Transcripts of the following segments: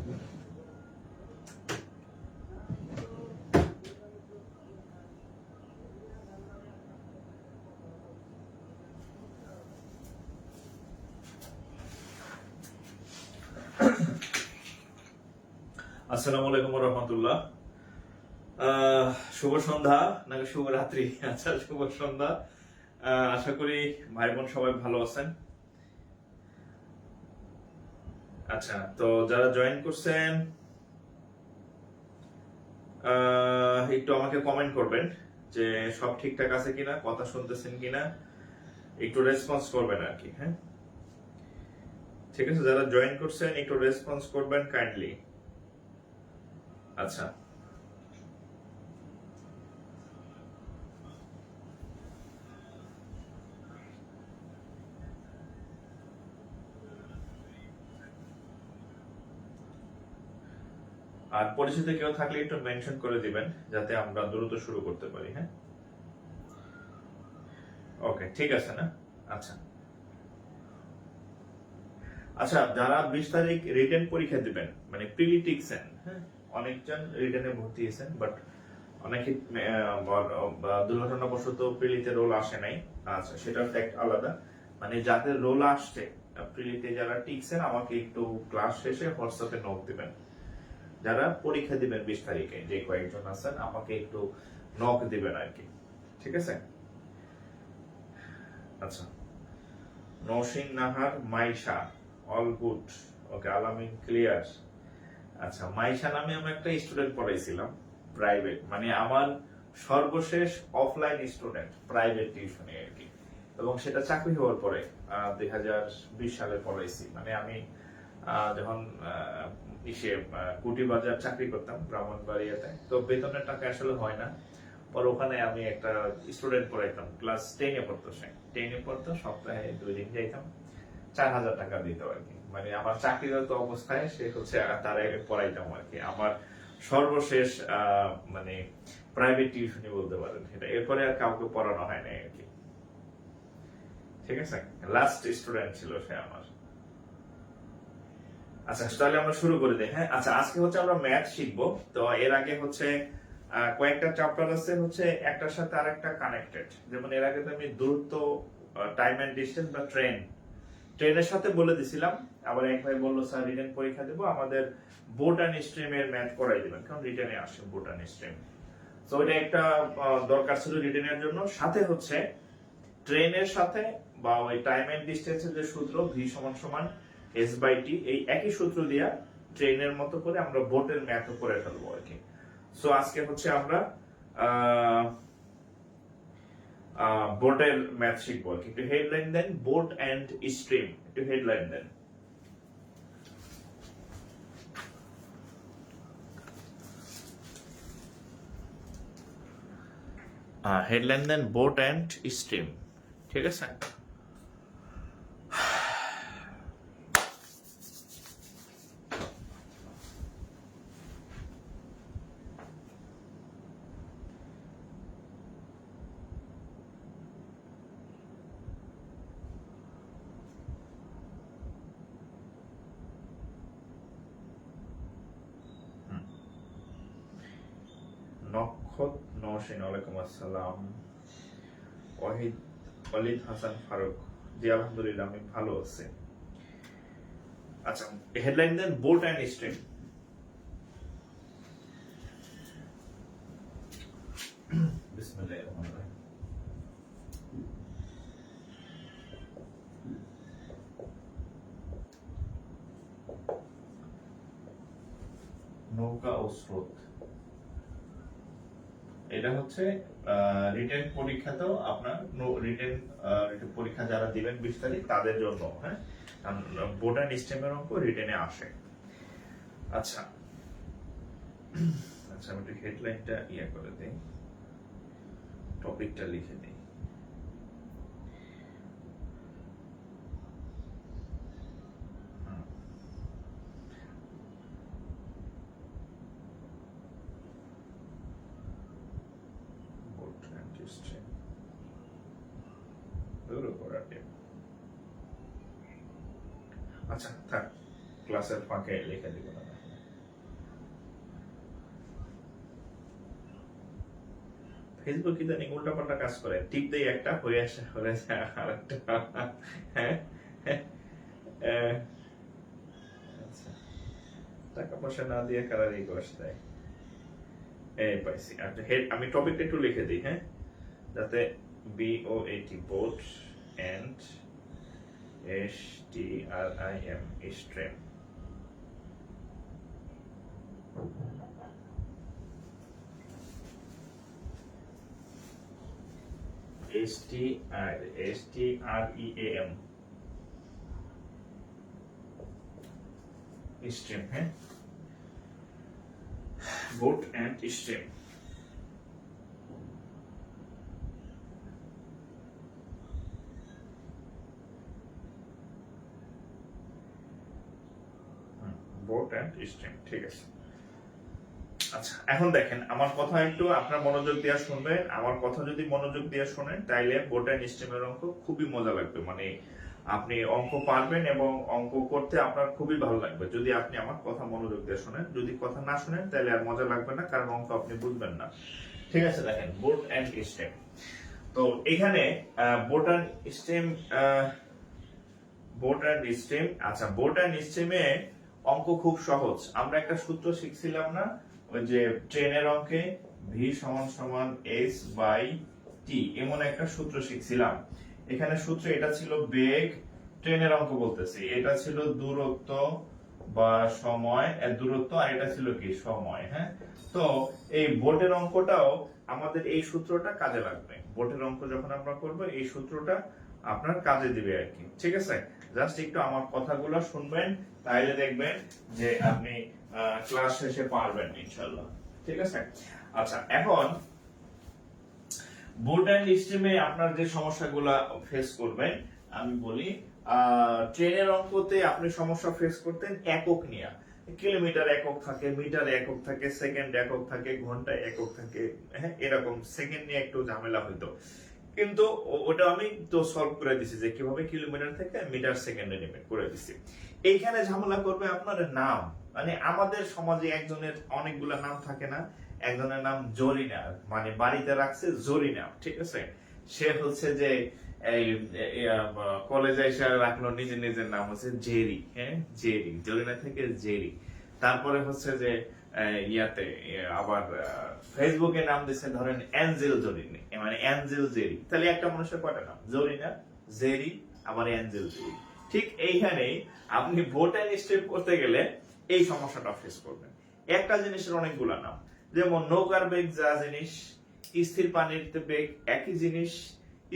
আসসালামু আলাইকুম ওয়া রাহমাতুল্লাহ। শুভ সন্ধ্যা নাকি শুভ রাত্রি? আচ্ছা, শুভ সন্ধ্যা। আশা করি ভাই বোন সবাই ভালো আছেন। আচ্ছা, তো যারা জয়েন করছেন একটু আমাকে কমেন্ট করবেন যে সব ঠিকঠাক আছে কিনা, কথা শুনতেছেন কিনা, একটু রেসপন্স করবেন আর কি। হ্যাঁ, ঠিক আছে, যারা জয়েন করছেন একটু রেসপন্স করবেন কাইন্ডলি। আচ্ছা, আর পরিচিত কেউ থাকলে একটু মেনশন করে দিবেন যাতে আমরা দ্রুত শুরু করতে পারি। হ্যাঁ, ওকে, ঠিক আছে না? আচ্ছা আচ্ছা, যারা 20 তারিখ রিটেন পরীক্ষা দিবেন, মানে প্রিলি টিকছেন, হ্যাঁ, অনেকজন রিটেনে ভর্তি হয়েছেন, বাট অনেকে দুর্ঘটনাবশত প্রিলিতে রোল আসে নাই। আচ্ছা, সেটার ফ্যাক্ট আলাদা। মানে যাদের রোল আসছে, প্রিলিতে যারা টিকছেন, আমাকে একটু ক্লাস শেষে হোয়াটসঅ্যাপে নোট দিবেন। যারা পরীক্ষা দিবেন 20 তারিখে, যে কয়েকজন আছেন, আমাকে একটু নক দিবেন আর কি। ঠিক আছে? আচ্ছা, নওশিন নাহার, মাইশা, অল গুড। ওকে, আলামিন ক্লিয়ার। আচ্ছা, মাইশা নামে আমি একটা স্টুডেন্ট পড়াইছিলাম প্রাইভেট, মানে আমার সর্বশেষ অফলাইন স্টুডেন্ট প্রাইভেট টিউশনে আর কি। এবং সেটা চাকরি হওয়ার পরে 2020 সালে পড়াইছি। মানে আমি যখন কুটি বাজার চাকরি করতাম ব্রাহ্মণবাড়িয়াতে, তো বেতনের টাকা আসলে হয় না। পর ওখানে আমি একটা স্টুডেন্ট পড়াইতাম, ক্লাস 10-এ পড়তো। সে 10-এ পড়তো, সপ্তাহে 2 দিন যাইতাম, 4,000 টাকা দিত আর কি। মানে আমার চাকরিরত অবস্থায় সে হচ্ছে তার পড়াইতাম আর কি। আমার সর্বশেষ মানে প্রাইভেট টিউশনই বলতে পারেন এটা। এরপরে আর কাউকে পড়ানো হয় নাই আর কি। ঠিক আছে, লাস্ট স্টুডেন্ট ছিল সে আমার। আচ্ছা, তাহলে আমরা শুরু করে দিই। হ্যাঁ, আচ্ছা, আজকে হচ্ছে আমরা ম্যাথ শিখবো। তো এর আগে হচ্ছে কয়েকটা চ্যাপ্টার আছে হচ্ছে একটার সাথে আরেকটা কানেক্টেড। যেমন এর আগে তো আমি দূরত্ব, টাইম এন্ড ডিস্টেন্স বা ট্রেনের সাথে বলে দিছিলাম। আবার এক ভাই বললো স্যার রিটেন পরীক্ষা দেবো, আমাদের বোট অ্যান্ড স্ট্রিমের ম্যাথ করাই দিবেন, কারণ রিটেনে আসে বোট অ্যান্ড স্ট্রিম। তো এটা একটা দরকার ছিল রিটেনের জন্য। সাথে হচ্ছে ট্রেনের সাথে বা ওই টাইম এন্ড ডিস্টেন্সের যে সূত্র ভি সমান সমান এস বাই টি, এই একই সূত্র দিয়া ট্রেনের মতো করে আমরা বোটের ম্যাথও করে ফেলবো আর কি। সো আজকে হচ্ছে আমরা বোটের ম্যাথ শিখবো আর কি। একটু হেডলাইন দেন, বোট এন্ড স্ট্রিম, একটু হেডলাইন দেন। হেডলাইন দেন, বোট এন্ড স্ট্রিম। ঠিক আছে? নক্ষত নওশিন, ওয়ালাইকুম আসসালাম। ওয়ালিদ হাসান ফারুক, জি আলহামদুলিল্লাহ আমি ভালো আছি। আচ্ছা, হেডলাইন দেন, বোট এন্ড স্ট্রিম। বিসমিল্লাহির রহমানির রহিম। নৌকা ও স্রোত, এটা হচ্ছে রিটেন পরীক্ষাতেও আপনার রিটেন পরীক্ষা যারা দিবেন 20 তারিখ তাদের জন্য। হ্যাঁ, বোট এন্ড স্ট্রিমের অঙ্ক রিটেনে আসে। আচ্ছা আচ্ছা, আমি একটু হেডলাইনটা করে দিই, টপিকটা লিখে দিই। আচ্ছা থাক, ক্লাসের ফাঁকে লিখে দিব না। ফেসবুক ইদানিং উল্টাপাল্টা কাজ করে, টিপ দেই একটা হয়ে আসে হয়ে যায় আরেকটা। হ্যাঁ আচ্ছা, টাকা পয়সা না দিয়ে কারা রিকোয়েস্ট দেয়? এই পাইছি। আচ্ছা আমি টপিকটা একটু লিখে দিই, হ্যাঁ, যাতে BOAT boat and STRIM stream. STREAM stream, হ্যাঁ, boat and stream. Boat and stream, ঠিক আছে। আচ্ছা এখন দেখেন আমার কথা একটু আপনার মনোযোগ দিয়ে শুনবেন। আমার কথা যদি মনোযোগ দিয়ে শোনেন তাইলে বোট এন্ড স্ট্রিমের অঙ্ক খুবই মজা লাগবে, মানে আপনি অঙ্ক পারবেন এবং অঙ্ক করতে আপনার খুবই ভালো লাগবে যদি আপনি আমার কথা মনোযোগ দিয়ে শোনেন। যদি কথা না শোনেন তাহলে আর মজা লাগবে না, কারণ অঙ্ক আপনি বুঝবেন না। ঠিক আছে, দেখেন বোট এন্ড স্ট্রিম। তো এখানে boat and stream, boat and stream. আচ্ছা বোট এন্ড স্ট্রিমে অঙ্ক খুব সহজ। আমরা একটা সূত্র শিখছিলাম না, ওই যে ট্রেনের অঙ্কে V সমান সমান S/T, এমন একটা সূত্র শিখছিলাম। এখানে সূত্র এটা ছিল বেগ, ট্রেনের অঙ্ক বলতেছি, এটা ছিল দূরত্ব বা সময়, দূরত্ব, আর এটা ছিল কি সময়। হ্যাঁ, তো এই বোটের অঙ্কটাও আমাদের এই সূত্রটা কাজে লাগবে। বোটের অঙ্ক যখন আমরা করব এই সূত্রটা আপনার কাজে দিবে আর কি। ঠিক আছে, জাস্ট একটু আমার কথাগুলো শুনবেন, তাইলে দেখবেন যে আপনি ক্লাস শেষে পারবেন ইনশাআল্লাহ। ঠিক আছে, আচ্ছা এখন বোট এন্ড স্ট্রিমে আপনার যে সমস্যাগুলো ফেস করবেন আমি বলি। ট্রেনের অঙ্কতে আপনি সমস্যা ফেস করতেন একক নিয়ে, কিলোমিটার একক থাকে, মিটার একক থাকে, সেকেন্ড একক থাকে, ঘন্টা একক থাকে, হ্যাঁ এরকম সেকেন্ড নিয়ে একটু ঝামেলা হইতো। কিন্তু ওটা আমি তো সলভ করে দিছি যে কিভাবে কিলোমিটার থেকে মিটার সেকেন্ডে নেমে করে দিছি। এইখানে ঝামেলা করবে আপনার নাম, মানে আমাদের সমাজে একজনের অনেকগুলো নাম থাকে না, একজনের নাম জরিনা, মানে বাড়িতে রাখছে জরিনা। ঠিক আছে, সে হচ্ছে যে এই কলেজে এসে রাখলো নিজের নিজের নাম হচ্ছে জেরি। হ্যাঁ জেরি, জরিনা থেকে জেরি। তারপরে হচ্ছে যে ইয়াতে আবার ফেসবুকে নাম দিচ্ছে ধরেন অ্যাঞ্জেল জরিনি, মানে অ্যাঞ্জেল জেরি। তাহলে একটা মানুষের কয়টা নাম? জরিনা, জেরি, আবার অ্যাঞ্জেল জেরি। ঠিক এইখানে আপনি বোট এন্ড স্ট্রিম করতে গেলে এই সমস্যাটা ফেস করবেন। একটা জিনিসের অনেকগুলো নাম, যেমন নৌকার বেগ যা জিনিস, স্থির পানিতে বেগ একই জিনিস,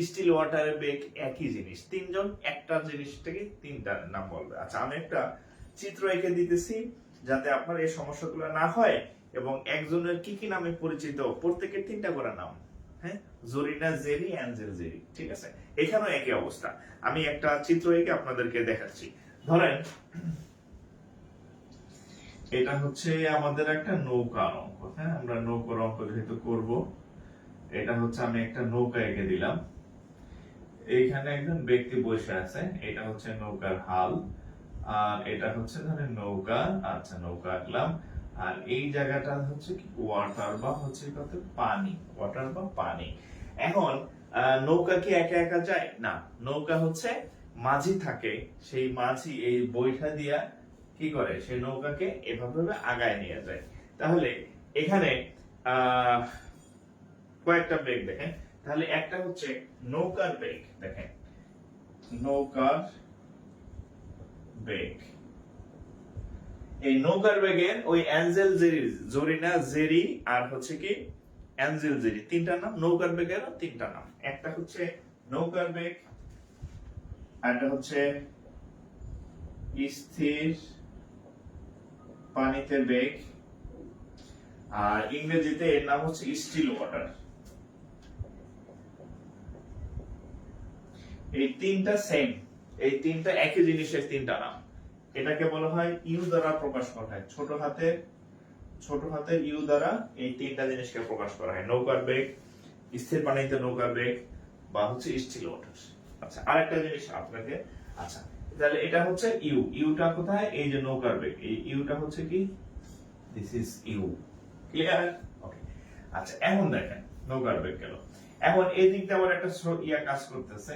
স্টিল ওয়াটারের বেগ একই জিনিস। তিনজন একটা জিনিস থেকে তিনটা নাম বলবে। আচ্ছা আমি একটা চিত্র এঁকে দিতেছি যাতে আপনার এই সমস্যাগুলো না হয়, এবং একজনের কি কি নামে পরিচিত প্রত্যেকের তিনটা করে নাম। হ্যাঁ, জরিনা, জেরি, অ্যাঞ্জেল জেরি। ঠিক আছে, এখানেও একই অবস্থা। আমি একটা চিত্র এঁকে আপনাদেরকে দেখাচ্ছি। ধরেন এটা হচ্ছে আমাদের একটা নৌকার অঙ্ক। হ্যাঁ, আমরা নৌকার অঙ্ক যেহেতু করব, এটা হচ্ছে আমি একটা নৌকা এঁকে দিলাম। এইখানে একজন ব্যক্তি বসে আছে, এটা হচ্ছে নৌকার হাল, আর এটা হচ্ছে ধরেন নৌকা। আচ্ছা নৌকা আঁকলাম, আর এই জায়গাটা হচ্ছে কি ওয়াটার বা হচ্ছে কত পানি, ওয়াটার বা পানি। এখন নৌকা কি একা একা যায় না, নৌকা হচ্ছে মাঝি থাকে, সেই মাঝি এই বৈঠা দিয়া কি করে সেই নৌকাকে এভাবে আগায় নিয়ে যায়। তাহলে এখানে কয়েকটা বেগ দেখেন, তাহলে একটা হচ্ছে নৌকার বেগ, দেখেন নৌকার বেগ। এই নৌকার বেগের ওই অ্যাঞ্জেল জেরি, জরিনা জেরি আর হচ্ছে কি অ্যাঞ্জেল জেরি, তিনটা নাম। নৌকার বেগের তিনটা নাম, একটা হচ্ছে নৌকার বেগ, একটা হচ্ছে স্থির পানিতে বেগ, আর ইংরেজিতে এর নাম হচ্ছে স্টিল ওয়াটার। এই তিনটা সেম, এই তিনটা একই জিনিসের তিনটা নাম। এটাকে বলা হয় ইউ দ্বারা প্রকাশ করা হয়, ছোট হাতের ইউ দ্বারা এই তিনটা জিনিসকে প্রকাশ করা হয়। নৌকার বেগ, স্থির পানিতে নৌকার বেগ, বা হচ্ছে স্টিল ওয়াটার। আচ্ছা আরেকটা জিনিস আপনাকে, আচ্ছা তাহলে এটা হচ্ছে ইউ, ইউটা কোথায়? এই যে নৌকার বেগ, এই ইউটা হচ্ছে কি দিস ইজ ইউ। ক্লিয়ার? ওকে। আচ্ছা এখন দেখেন নৌকার বেগ গেল। এখন এই দিক দিয়ে আবার একটা স্রোত কাজ করতেছে,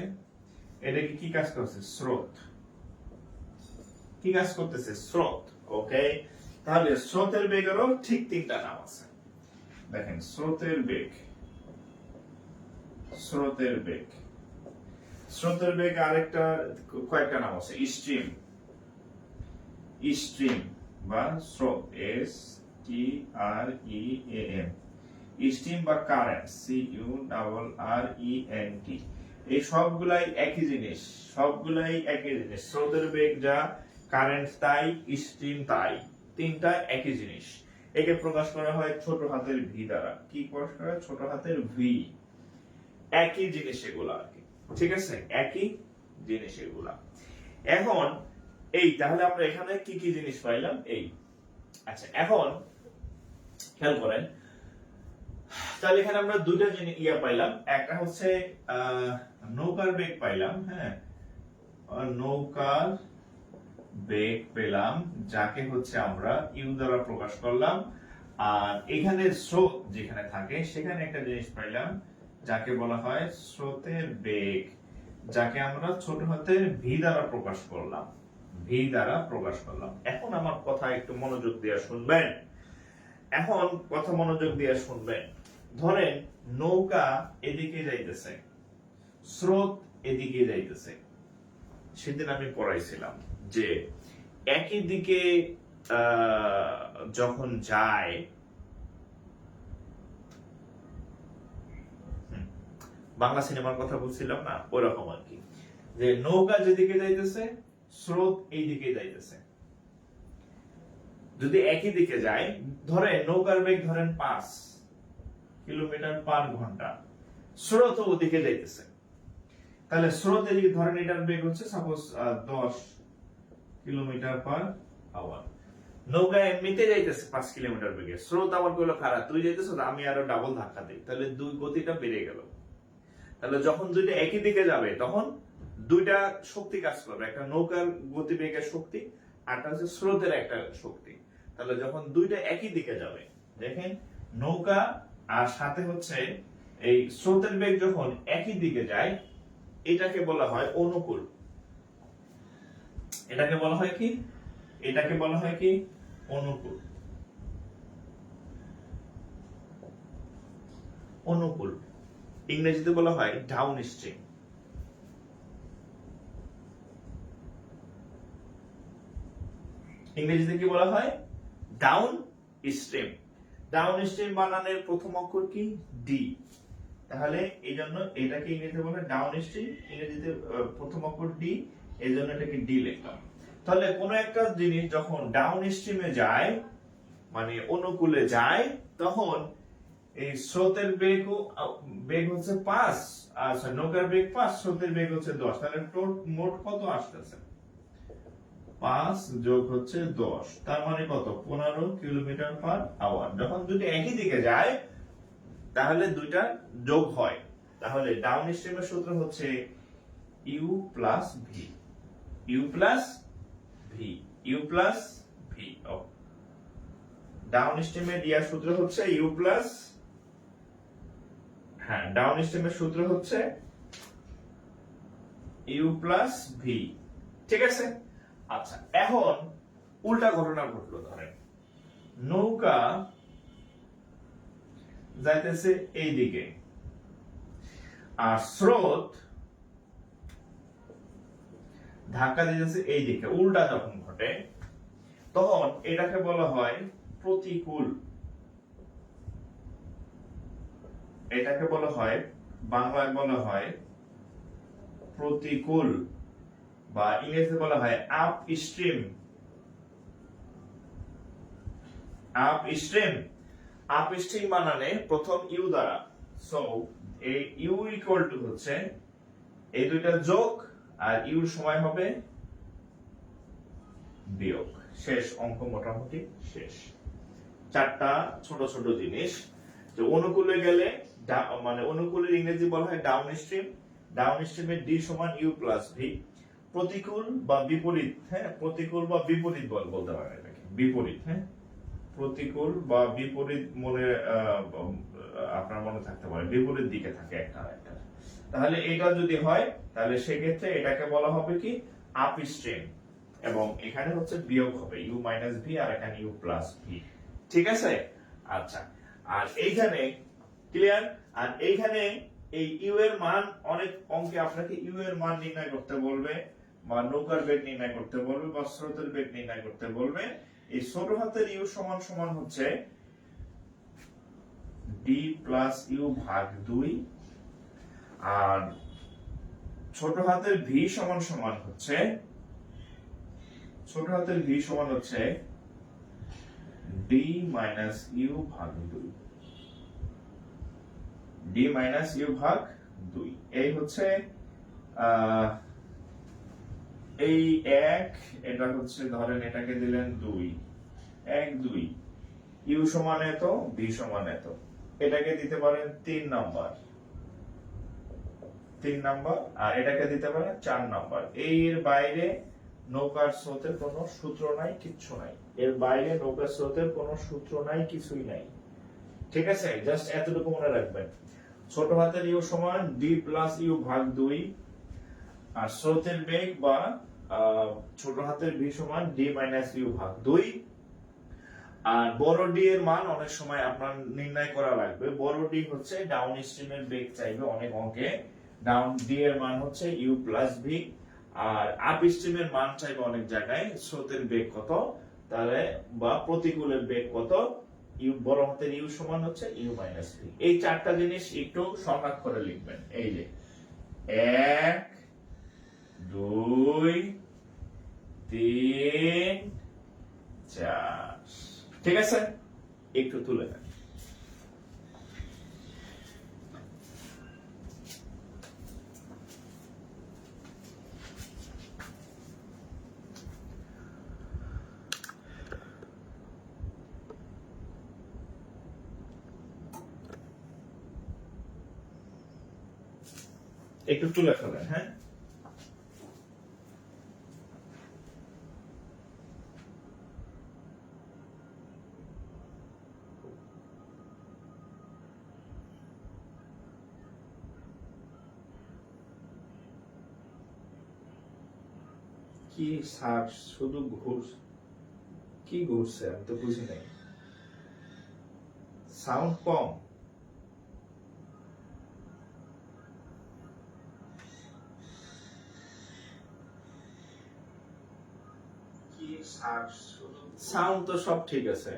এটা কি কাজ করছে? স্রোত। কি কাজ করতেছে? স্রোত। ওকে, তাহলে স্রোতের বেগেরও ঠিক তিনটা নাম আছে। দেখেন, স্রোতের বেগ, স্রোতের বেগ, স্রোতের বেগ আরেকটা কয়েকটা নাম আছে। স্ট্রিম, স্ট্রিম বা স্রোত, S T R E A M, stream বা current, C U double R E N T. এই সবগুলাই একই জিনিস, সবগুলাই একই জিনিস। স্রোতের বেগ যা, কারেন্ট তাই, স্ট্রিম তাই, তিনটা একই জিনিস। একে প্রকাশ করা হয় ছোট হাতের ভি দ্বারা। কি প্রকাশ করা হয়? ছোট হাতের ভি। একই জিনিস এগুলা আর কি, ঠিক আছে? একই জিনিস এগুলা। এখন এই তাহলে আমরা এখানে কি কি জিনিস পাইলাম? এই, আচ্ছা এখন খেয়াল করেন, তাহলে এখানে আমরা দুইটা জিনিস পাইলাম। একটা হচ্ছে নৌকার বেগ পাইলাম, হ্যাঁ, নৌকার বেগ পেলাম, যাকে হচ্ছে আমরা ইউ দ্বারা প্রকাশ করলাম। আর এখানে স্রোত যেখানে থাকে সেখানে একটা জিনিস পাইলাম, যাকে বলা হয় স্রোতের বেগ, যাকে আমরা ছোট হাতের ভি দ্বারা প্রকাশ করলাম, ভি দ্বারা প্রকাশ করলাম। এখন আমার কথা একটু মনোযোগ দিয়ে শুনবেন, এখন কথা মনোযোগ দিয়ে শুনবেন। ধরেন নৌকা এদিকে যাইতেছে, স্রোত এদিকে যাইতেছে। সেদিন আমি পড়াইছিলাম যে একই দিকে যখন যায়, বাংলা সিনেমার কথা বলছিলাম না, ওইরকম আর কি, যে নৌকা যেদিকে যাইতেছে স্রোত এই দিকে যাইতেছে। যদি একই দিকে যায়, ধরেন নৌকার বেগ ধরেন 5 কিলোমিটার পার ঘন্টা, স্রোত ওদিকে যাইতেছে, তাহলে স্রোত এদিকে ধরেন এটার বেগ হচ্ছে সাপোজ 10 কিলোমিটার পার আওয়ার। নৌকা এমনিতে যাইতেছে 5 কিলোমিটার বেগে, স্রোত আমার কইলো খারাপ, তুই যাইতেছ, আমি আরো ডাবল ধাক্কা দিই, তাহলে দুই গতিটা বেড়ে গেল। তাহলে যখন দুইটা একই দিকে যাবে তখন দুইটা শক্তি কাজ করবে, একটা নৌকার গতিবেগের শক্তি, আরটা হচ্ছে স্রোতের একটা শক্তি। তাহলে যখন দুইটা একই দিকে যাবে, দেখেন নৌকা আর সাথে হচ্ছে এই স্রোতের বেগ যখন একই দিকে যায়, এটাকে বলা হয় অনুকূল। এটাকে বলা হয় কি? এটাকে বলা হয় কি? অনুকূল। অনুকূল ইংরেজিতে বলা হয় ডাউন স্ট্রিম। ইংরেজিতে কি বলা হয়? Down stream. ডাউন স্ট্রিম বানানের প্রথম অক্ষর কি? ডি। তাহলে এই জন্য এটাকে ইংরেজিতে বলা হয় ডাউন স্ট্রিম, ইংরেজিতে প্রথম অক্ষর ডি, এই জন্য এটাকে ডি লিখলাম। তাহলে কোন একটা জিনিস যখন ডাউন স্ট্রিমে যায়, মানে অনুকূলে যায়, তখন এই স্রোতের বেগ হচ্ছে 5, আচ্ছা নৌকার বেগ 5, স্রোতের বেগ হচ্ছে 10, তাহলে মোট কত আসতেছে? 5 যোগ হচ্ছে 10, তার মানে কত? 15 কিলোমিটার পার আওয়ার। যখন দুটো একই দিকে যায় তাহলে দুইটা যোগ হয়। তাহলে ডাউন স্ট্রিমের সূত্র হচ্ছে u plus v, u plus v, u plus v. Down স্ট্রিমের ইয়ার সূত্র হচ্ছে ইউ প্লাস, হ্যাঁ ডাউন স্ট্রিমের সূত্র হচ্ছে ইউ প্লাস ভি, ঠিক আছে? আচ্ছা এখন উল্টা ঘটনা ঘটলো, ধরেন নৌকা যাইতেছে এই দিকে আর স্রোত ধাক্কা দিতেছে এই দিকে। উল্টা যখন ঘটে তখন এটাকে বলা হয় প্রতিকূল। এটাকে বলা হয়, বাংলায় বলা হয় প্রতিকূল, বা ইংরেজিতে বলা হয় up stream. Up stream, up stream বানানে প্রথম ইউ দ্বারা। সো এই ইউ ইকুয়াল টু হচ্ছে এই দুইটা যোগ, আর ইউর সময় হবে বিয়োগ। শেষ অঙ্ক মোটামুটি শেষ। চারটা ছোট ছোট জিনিস, যে অনুকূলে গেলে মানে অনুকূলের ইংরেজি বলা হয় ডাউন স্ট্রিম, ডাউন স্ট্রিমের ডি সমান ইউ প্লাস ভি। প্রতিকূল বা বিপরীত, হ্যাঁ প্রতিকূল বা বিপরীত বলতে পারে এটাকে, বিপরীত, হ্যাঁ প্রতিকূল বা বিপরীত মনে আপনার মনে থাকতে পারে, বিপরীত দিকে থাকে একটা আরেকটা। তাহলে এটা যদি হয় তাহলে সেক্ষেত্রে এটাকে বলা হবে কি আপস্ট্রিম, এবং এখানে হচ্ছে বিয়োগ হবে ইউ মাইনাস ভি আর এখানে ইউ প্লাস ভি। ঠিক আছে? আচ্ছা, আর এইখানে ক্লিয়ার? আর এইখানে এই ইউ এর মান, অনেক অঙ্কে আপনাকে ইউ এর মান নির্ণয় করতে বলবে, বা নৌকার বেগ নির্ণয় করতে বলবে, বা স্রোতের বেগ নির্ণয় করতে বলবে। এই ছোট হাতের ইউ সমান সমান হচ্ছে ডি প্লাস ইউ ভাগ 2, আর ছোট হাতের ভি সমান সমান হচ্ছে, ছোট হাতের ভি সমান হচ্ছে ডি মাইনাস ইউ ভাগ 2, ডি মাইনাস ইউ ভাগ 2। এই হচ্ছে এই এক, এটা হচ্ছে ধরেন এটাকে দিলেন 2, 1 2, ইউ সমান এত, ভি সমান এত, এটাকে দিতে পারেন 3 নাম্বার, 3 নাম্বার, আর এটাকে দিতে পারেন 4 নাম্বার। এর বাইরে নৌকার স্রোতের কোনো সূত্র নাই, কিচ্ছু নাই, এর বাইরে নৌকার স্রোতের কোনো সূত্র নাই, কিছুই নাই। ঠিক আছে? জাস্ট এতটুকু মনে রাখবেন, ছোট হাতের ইউ সমান ডি প্লাস ইউ ভাগ 2, আর স্রোতের বেগ বা ছোট হাতের ভি সমান ডি মাইনাস ইউ ভাগ 2। আর বড় ডি এর মান অনেক সময় আপনার নির্ণয় করা লাগবে। বড় ডি হচ্ছে ডাউন স্ট্রিমের বেগ চাইবে অনেক অঙ্কে, ডাউন ডি এর মান হচ্ছে ইউ প্লাস ভি, আর আপ স্ট্রিমের মান চাইবে অনেক জায়গায় স্রোতের বেগ কত, তাহলে বা প্রতিকূলের বেগ কত, ইউ বড় হাতের ইউ সমান হচ্ছে ইউ মাইনাস ভি। এই চারটা জিনিস একটু সংজ্ঞা করে লিখবেন। এই যে 1 2 3 4, ঠিক আছে? একটু তুলে নেন। একটু তুলে ফেলেন, হ্যাঁ? কি স্যার, শুধু কি ঘুরছে? আমি তো বুঝি নাই। সাউন্ড কম? সাউন্ড তো সব ঠিক আছে।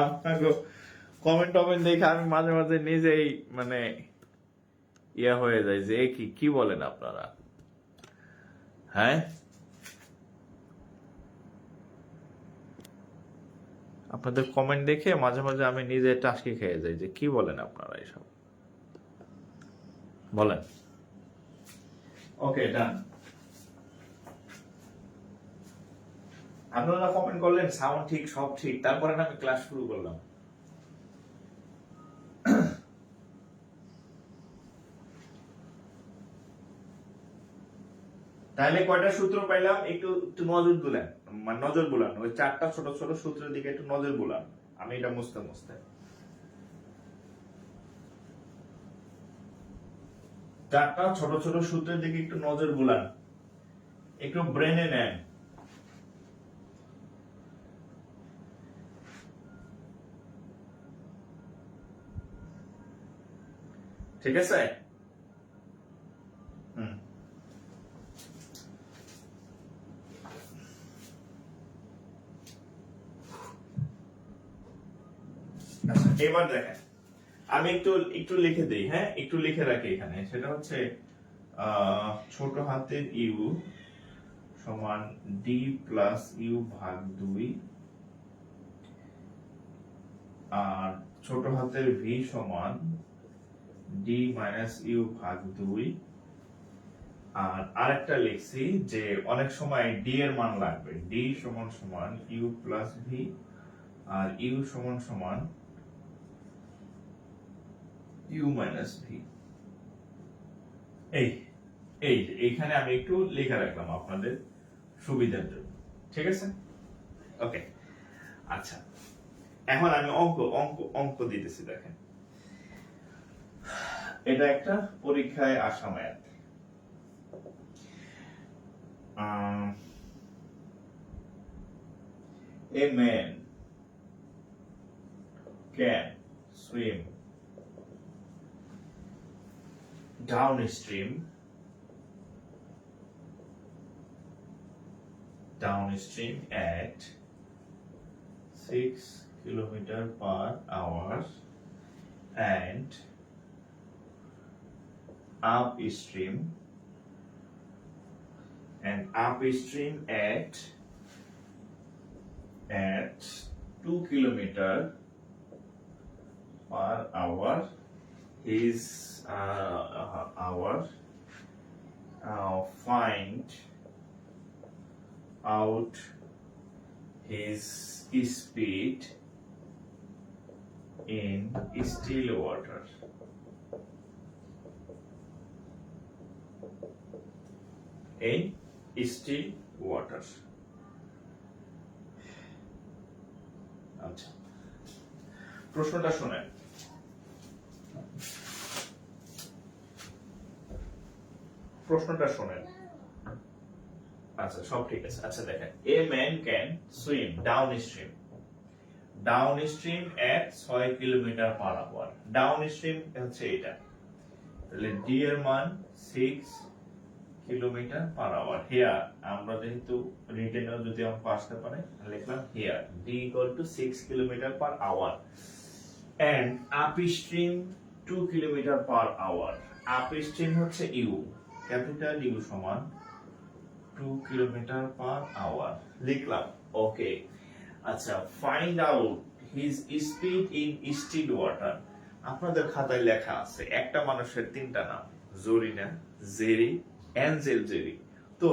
আপনাকে কমেন্ট টমেন্ট দেখে আমি মাঝে মাঝে নিজেই মানে ইয়া হয়ে যায় যে কি কি বলেন আপনারা, হ্যাঁ? আপনাদের কমেন্ট দেখে মাঝে মাঝে আমি নিজে টাসকি খেয়ে যাই যে কি বলেন আপনারা এসব, বলেন। ওকে, ডান। আপনারা কমেন্ট করলেন সাউন্ড ঠিক, সব ঠিক, তারপরে আমি ক্লাস শুরু করলাম। তাহলে কয়টা সূত্র পাইলাম? একটু একটু নজর বুলান, মানে নজর বুলান, ওই চারটা ছোট ছোট সূত্রের দিকে একটু নজর বুলান। আমি এটা মুছতে মুছতে চারটা ছোট ছোট সূত্রের দিকে একটু নজর বুলান, একটু ব্রেনে নেন। ঠিক আছে? এবার দেখেন, আমি একটু একটু লিখে দেই, হ্যাঁ? একটু লিখে রাখি এখানে। সেটা হচ্ছে ছোট হাতের ইউ সমান ডি প্লাস ইউ ভাগ 2, আর ছোট হাতের ভি সমান ডি মাইনাস ইউ ভাগ 2। আর আরেকটা লিখছি যে অনেক সময় ডি এর মান লাগবে, ডি সমান সমান ইউ প্লাস ভি, আর ইউ সমান সমান ইউ মাইনাস ভি। এইখানে আমি একটু লিখে রাখলাম আপনাদের সুবিধার জন্য। ঠিক আছে, ওকে। আচ্ছা, এখন আমি অঙ্ক অঙ্ক অঙ্ক দিতেছি, দেখেন এটা একটা পরীক্ষায় আসা math. A man can swim downstream at 6 km/h and upstream at 2 km/h. His find out his speed in still water. Still water. আচ্ছা, প্রশ্নটা শুনেন। আচ্ছা, সব ঠিক আছে। আচ্ছা দেখেন, a man can swim downstream at 6 km/h। Downstream হচ্ছে এটা, তাহলে d এর মান 6 km/h। হিয়ার আমরা যেহেতু রিটেনে যদি অঙ্ক আসতে পারে লিখলাম here d = 6 km/h and upstream 2 km/h। Upstream হচ্ছে u, ক্যাপিটাল U সমান 2 km/h লিখলাম, ওকে। আচ্ছা, find out his speed in still water. আপনাদের খাতায় লেখা আছে একটা মানুষের তিনটা নাম, জরিনা, জেরি, অ্যাঞ্জেল জেরি। তো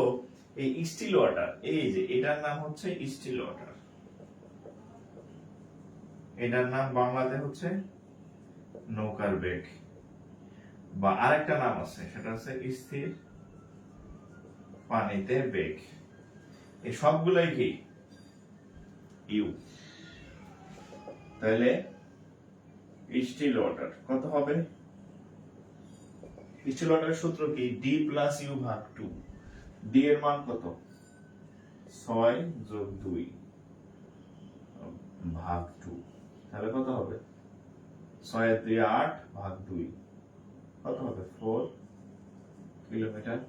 এই স্টিল ওয়াটার, এই যে এটার নাম হচ্ছে স্টিল ওয়াটার, এটার নাম বাংলাতে হচ্ছে নৌকার বেগ, বা আরেকটা নাম আছে সেটা হচ্ছে স্থির পানিতে বেগ। এই সবগুলাই কি ইউ। তাহলে স্টিল ওয়াটার কত হবে? স্টিল ওয়াটারের সূত্র কি? d + u / 2। d এর মান কত? 6 + 2 / 2। তাহলে কত হবে? 6 এর 2 8 / 2 কত হবে? 4 km/h।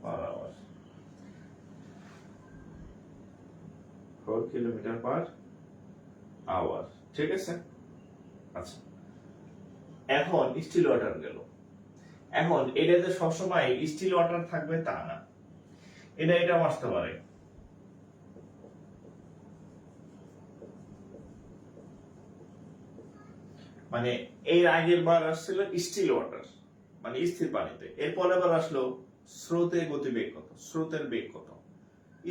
4 km/h, ঠিক আছে। আচ্ছা, এখন স্টিল ওয়াটার গেল। এখন এটাতে সবসময় স্টিল ওয়াটার থাকবে তা না, এটাও আসতে পারে। মানে এর আগের বার আসছিল স্টিল ওয়াটার মানে স্থির পানিতে, এর পরের বার আসলো স্রোতের গতিবেগ কত, স্রোতের বেগ কত,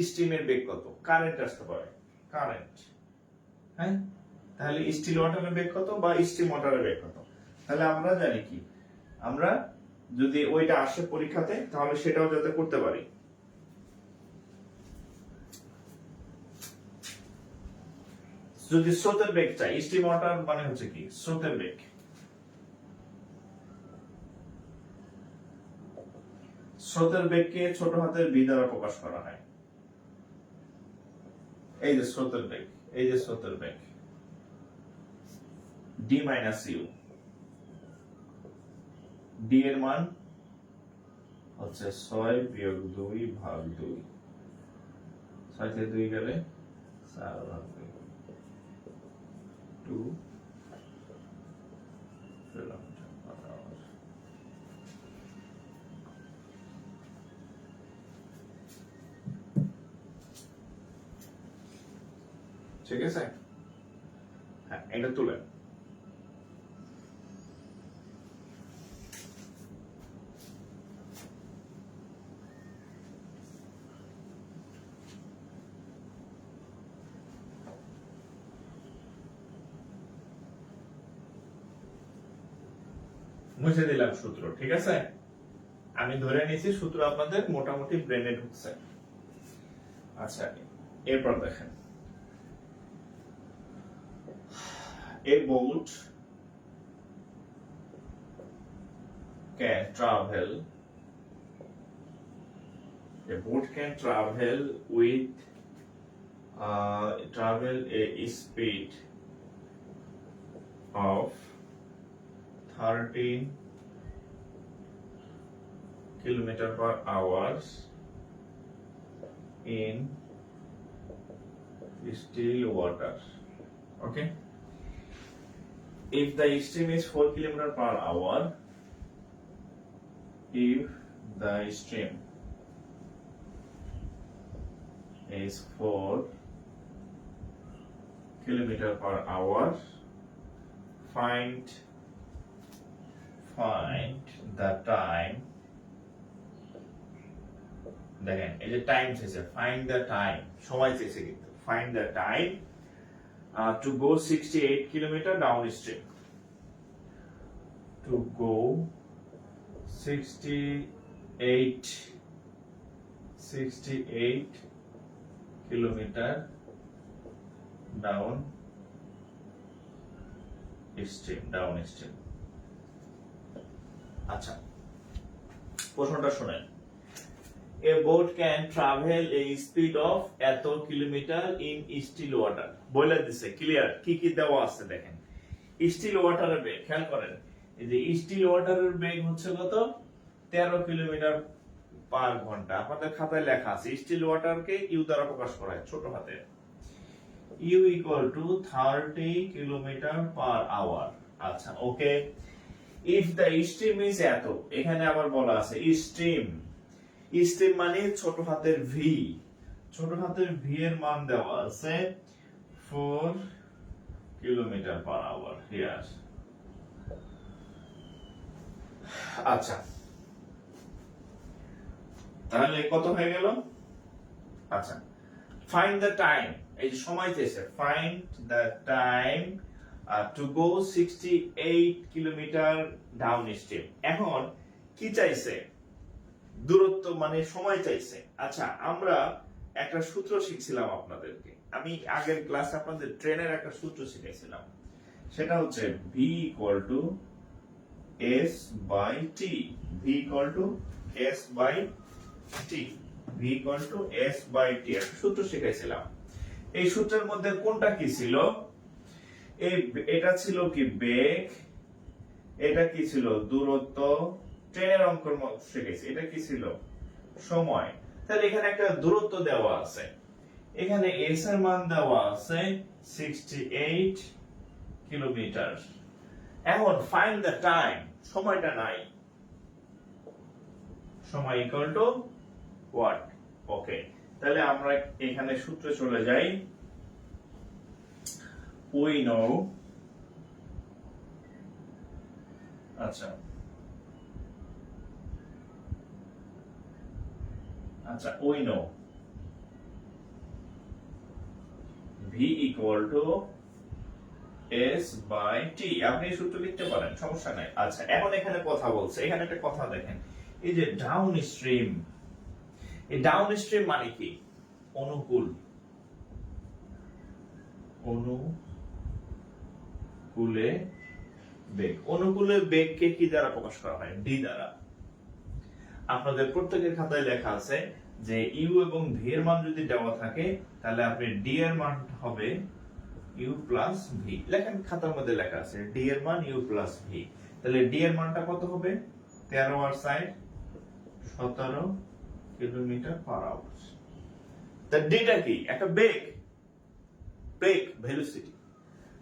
স্টিমের বেগ কত, কারেন্ট আসতে পারে, কারেন্ট। হ্যাঁ, তাহলে স্টিল ওয়াটারের বেগ কত বা স্টিম ওয়াটারের বেগ কত? তাহলে আমরা জানি কি, আমরা যদি ওইটা আসে পরীক্ষাতে তাহলে সেটাও যাতে করতে পারি। যদি স্রোতের বেগ চাই, স্টিম ওয়াটার মানে হচ্ছে কি স্রোতের বেগ। স্রোতের বেগকে ছোট হাতের b দ্বারা প্রকাশ করা হয়। এই যে স্রোতের বেগ, এই যে স্রোতের বেগ d - u। d এর মান হচ্ছে 6 - 2 / 2। 6 থেকে 2 গেলে 4/2 2 km/h। ঠিক আছে, হ্যাঁ এটা তুলেন। মুছে দিলাম সূত্র, ঠিক আছে। আমি ধরে নিয়েছি সূত্র আপনাদের মোটামুটি ব্রেনে ঢুকছে। আচ্ছা, এরপর দেখেন a boat can travel with travel a speed of 13 kilometer per hour in still water. Okay, if the stream is 4 kilometer per hour, if the stream is 4 kilometer per hour, find the time. দেখেন এই যে time চেয়েছে, find the time, সময় চেয়েছে কিন্তু find the time to go 68 kilometer downstream. To go 68 kilometer downstream. আচ্ছা, প্রশ্নটা শুনেন। A boat can travel a speed of এত কিলোমিটার in still water. বলে দিছে ক্লিয়ার, কি কি দেওয়া আছে দেখেন। স্টিল ওয়াটারের বেগ খেয়াল করেন, এই যে স্টিল ওয়াটারের বেগ হচ্ছে কত, 13 কিলোমিটার পার ঘন্টা। আপনাদের খাতায় লেখা আছে স্টিল ওয়াটারকে ইউ দ্বারা প্রকাশ করা হয় ছোট হাতে, U equal to 30 kilometre per hour. আচ্ছা okay, if the stream is এত, এখানে আবার বলা আছে স্ট্রিম মানে ছোট হাতের ভি, ছোট হাতের ভি এর মান দেওয়া আছে 4 কিলোমিটার পার আওয়ার হিয়ার। আচ্ছা তাহলে কত হয়ে গেল? আচ্ছা, ফাইন্ড দ্য টাইম, এই যে সময় চেয়েছে, find the time to go 68 kilometre down stream. এখন কি চাইছে? দূরত্ব মানে সময় চাইছে। আচ্ছা, আমরা একটা সূত্র শিখছিলাম আপনাদেরকে, আমি আগের ক্লাসে আপনাদের ট্রেনের একটা সূত্র শিখেছিলাম, সেটা হচ্ছে v equal to s by t, v equal to s by t, v equal to s by t একটা সূত্র শিখেছিলাম। এই সূত্রের মধ্যে কোনটা কি ছিল? এটা ছিল কি বেগ, এটা কি ছিল দূরত্ব, ট্রেনের অঙ্কর শিখেছি, এটা কি ছিল সময়। তাহলে এখানে একটা দূরত্ব দেওয়া আছে, এখানে s এর মান দেওয়া আছে 68 কিলোমিটার। এখন ফাইন্ড দ্য টাইম, সময়টা নাই, সময় ইকুয়াল টু হোয়াট? ওকে, তাহলে আমরা এখানে সূত্রে চলে যাই। we know, আচ্ছা we know v equal to s by t, আপনি সূত্র লিখতে পারেন, সমস্যা নাই। আচ্ছা, এখন এখানে কথা বলছে, এখানে একটা কথা দেখেন, এই যে ডাউন স্ট্রিম, এই ডাউন স্ট্রিম মানে কি? অনুকূল, অনুকূলে বেগ। অনুকূলে বেগকে কি দ্বারা প্রকাশ করা হয়? ডি দ্বারা। আপনাদের প্রত্যেকের খাতায় লেখা আছে যে ইউ এবং ভি এর মান যদি দেওয়া থাকে তাহলে আপনি ডি এর মান হবে ইউ প্লাস ভি। লেখেন, খাতার মধ্যে লেখা আছে ডি এর মান ইউ প্লাস ভি। তাহলে ডি এর মানটা কত হবে? 13 আর 6 17 কিলোমিটার পার আওয়ার। তা ডিটা কি? একটা বেগ, বেগ ভেলোসিটি।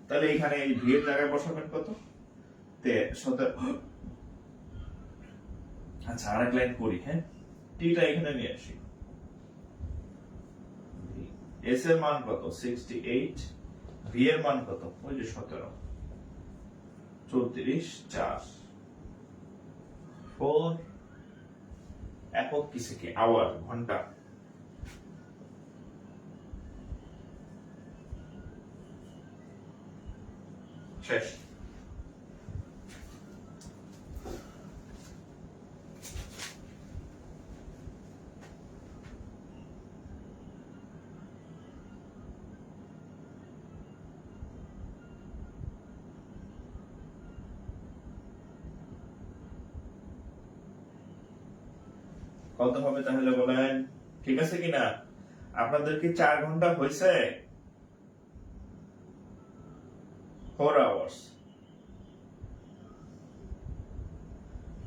তাহলে এখানে এই ভি এর জায়গায় বসাবেন কত? 17। আচ্ছা, আরেক লাইন করি, হ্যাঁ, টিটা এখানে নিয়ে আসি। এস এর মান কত? 68, ভি এর মান কত? ওই যে 17, 34, 4, 4 একক কিসে কি? আওয়ার, ঘন্টা। শেষ। কত হবে তাহলে বলেন? ঠিক আছে কিনা? আপনাদের কি 4 ঘন্টা হয়েছে? 4 hours.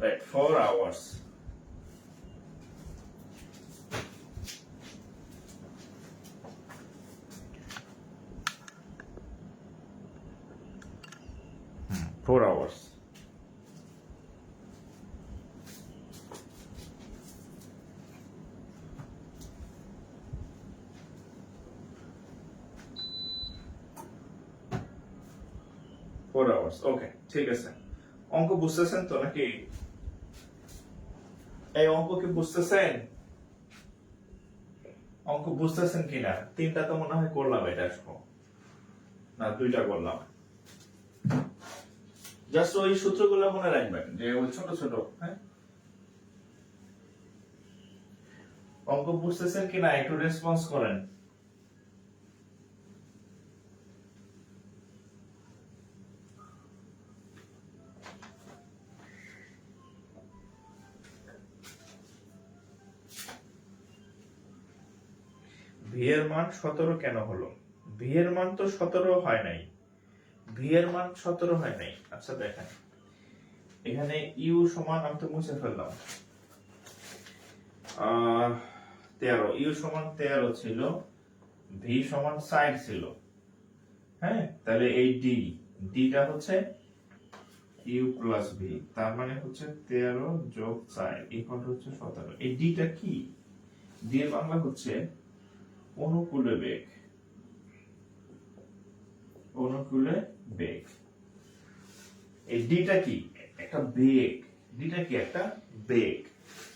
Right, 4 hours. Four hours. ওকে, ঠিক আছে। অঙ্ক বুঝতেছেন তো নাকি? এই অঙ্ক কি বুঝতেছেন? অঙ্ক বুঝতেছেন কিনা? 3টা তো মনে হয় করলাম, এটা না 2টা করলাম। জাস্ট ওই সূত্রগুলো মনে রাখবেন, যে ওই ছোট ছোট। হ্যাঁ, অঙ্ক বুঝতেছেন কিনা একটু রেসপন্স করেন। ভি এর মান 17 কেন হলো? ভি এর মান তো 17 হয় নাই। ভি এর মান 17 হয় নাই। আচ্ছা দেখেন, এখানে ইউ সমান, আমি তো মুছে ফেললাম, 13। ইউ সমান 13 ছিল, ভি সমান 60 ছিল। হ্যাঁ, তাহলে এই ডিটা হচ্ছে ইউ প্লাস ভি, তার মানে হচ্ছে 13 যোগ 4 ইকুয়াল হচ্ছে 17। এই ডিটা কি? ডি এর বাংলা হচ্ছে অনুকূলে বেগ। অনুকূলে বেগ। এই ডিটা কি? একটা বেগ। ডিটা কি? একটা বেগ।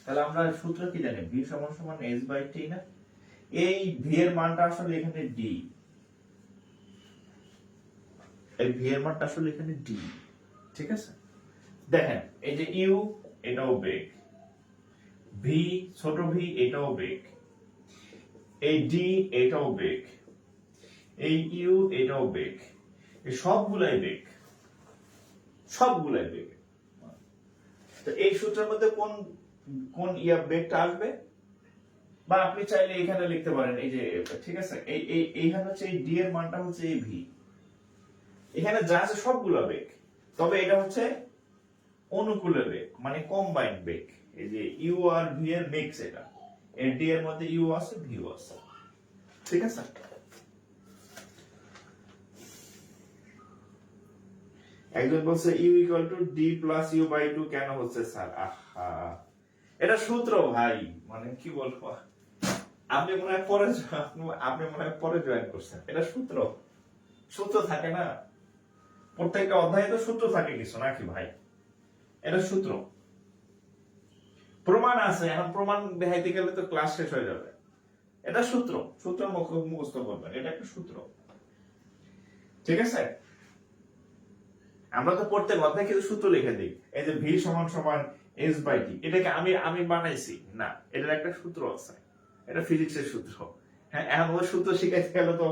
তাহলে আমরা সূত্র কি জানি? ভি সমান সমান এস বাই টি না? এই ভি এর মানটা আসলে এখানে ডি। এই ভি এর মানটা আসলে এখানে ডি। ঠিক আছে? দেখেন, এই যে ইউ, এটাও বেগ। ভি, ছোট ভি, এটাও বেগ। এই ডি, এটাও বেগ। এই ইউ, এটাও বেগ। এই সবগুলাই বেগ। সবগুলাই বেগ। তো এই সূত্রের মধ্যে কোন কোন বেগটা আসবে? বা আপনি চাইলে এখানে লিখতে পারেন, এই যে, ঠিক আছে, এইখানে হচ্ছে এই ডি এর মানটা হচ্ছে এই ভি। এখানে যা আছে সবগুলো বেগ, তবে এটা হচ্ছে অনুকূলে বেগ, মানে কম্বাইন্ড বেগ। এই যে ইউ আর ভি এর মিক্স, এটা এর ডি এর মধ্যে ইউ আছে, ভিও আছে। ঠিক আছে? একজন বলছে U equal to D plus U by 2 কেন হচ্ছে স্যার? আহা, এটা সূত্র ভাই, মানে কি বলবো, আপনি মনে হয় পরে জয়েন করছেন। এটা সূত্র। সূত্র থাকে না, প্রত্যেকটা অধ্যায়ে তো সূত্র থাকে কিছু, নাকি ভাই? এটা সূত্র। প্রমাণ আছে, এখন প্রমাণ দেখাইতে গেলে তো ক্লাস শেষ হয়ে যাবে। এটা সূত্র। সূত্র মুখস্থ করবেন, এটা একটা সূত্র। ঠিক আছে? আমরা তো প্রত্যেক অধ্যায়ে কিছু সূত্র লিখে দিই। এই যে ভি সমান সমান এস বাই টি, এটাকে আমি বানাইছি না, এটার একটা সূত্র আছে। এটা ফিজিক্সের সূত্র। হ্যাঁ, এখন ওই সূত্র শিখাইতে গেলে তো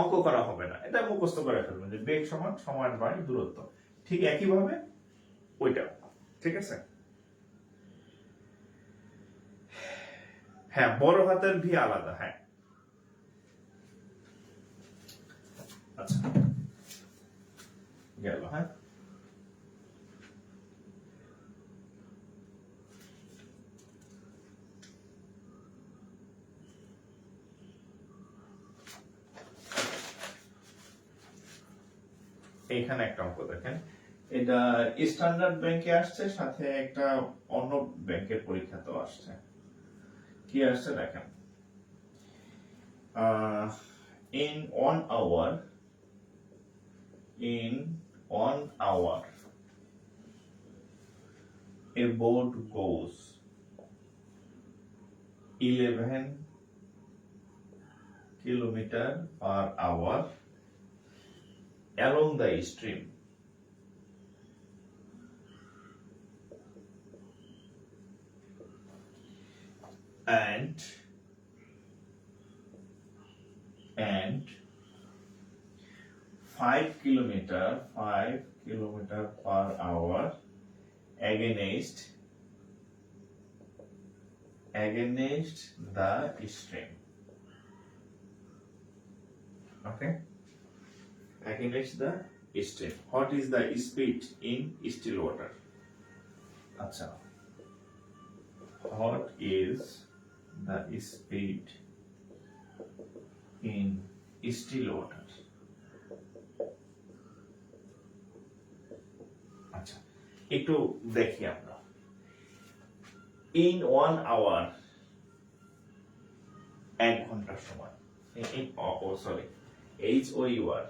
অঙ্ক করা হবে না, এটা মুখস্থ করে ফেলবেন যে বেগ সমান সময় বাই দূরত্ব। ঠিক একই ভাবে ওইটা। ঠিক আছে? হ্যাঁ, বড় হাতের ভি আলাদা। হ্যাঁ, আচ্ছা, গেল। হ্যাঁ, এইখানে একটা অঙ্ক দেখেন, এটা স্ট্যান্ডার্ড ব্যাংকে আসছে, সাথে একটা অন্য ব্যাংকের পরীক্ষাতেও আসছে। কি আসছে দেখেন, in 1 hour, a boat goes 11 kilometer per hour along the stream. And 5 kilometer per hour against against the stream. Okay, against the stream. What is the speed in still water? Acha, what is the speed in still water? আচ্ছা, একটু দেখি আমরা। In 1 hour, 1 ঘন্টার সময়। Sorry, HOUR,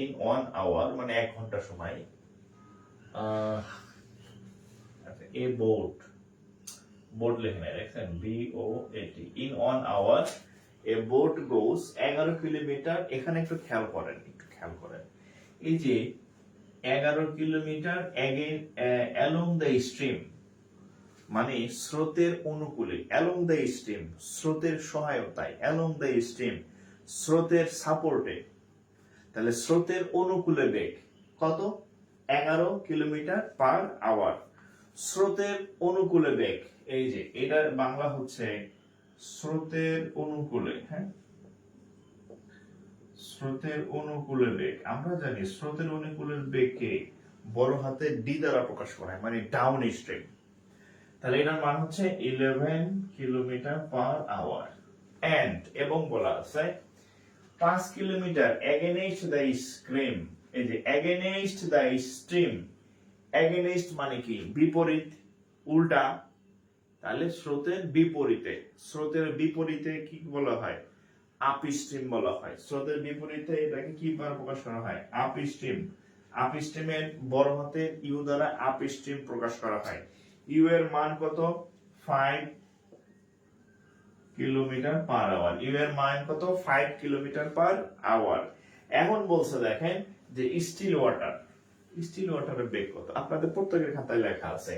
in 1 hour মানে 1 ঘন্টার সময়। A boat লেখেন দেখছেন, BOAT, in 1 hour a boat goes 11 kilometre. এখানে একটু খেয়াল করেন, এই যে 11 কিলোমিটার along the stream মানে স্রোতের অনুকূলে, along the stream স্রোতের সহায়তায়, along the stream স্রোতের সাপোর্টে। তাহলে স্রোতের অনুকূলে বেগ কত? 11 কিলোমিটার পার আওয়ার। স্রোতের অনুকূলে বেগ, এই যে এটার বাংলা হচ্ছে স্রোতের অনুকূলে। হ্যাঁ, স্রোতের অনুকূলে বেগ। আমরা জানি স্রোতের অনুকূলের বেগকে বড় হাতে ডি দ্বারা প্রকাশ করা হয়, মানে ডাউন স্ট্রিম। তাহলে এটার মান হচ্ছে 11 কিলোমিটার পার আওয়ার। এন্ড এবং বলা আছে 5 কিলোমিটার এগেইনস্ট দ্য স্ট্রিম। এই যে এগেইনস্ট দ্য স্ট্রিম, এগেইনস্ট মানে কি? বিপরীত, উল্টা। তাহলে স্রোতের বিপরীতে, স্রোতের বিপরীতে কি বলা হয়? আপ স্ট্রিম বলা হয়। স্রোতের বিপরীতে এটাকে কি দ্বারা প্রকাশ করা হয়? Up stream. আপ স্ট্রিমের বড় হাতের ইউ দ্বারা আপ স্ট্রিম প্রকাশ করা হয়। ইউ এর মান কত? 5 কিলোমিটার পার আওয়ার। ইউ এর মান কত? 5 কিলোমিটার পার আওয়ার। এখন বলছে দেখেন যে স্টিল ওয়াটারের বেগ কত? আপনাদের প্রত্যেকের খাতায় লেখা আছে।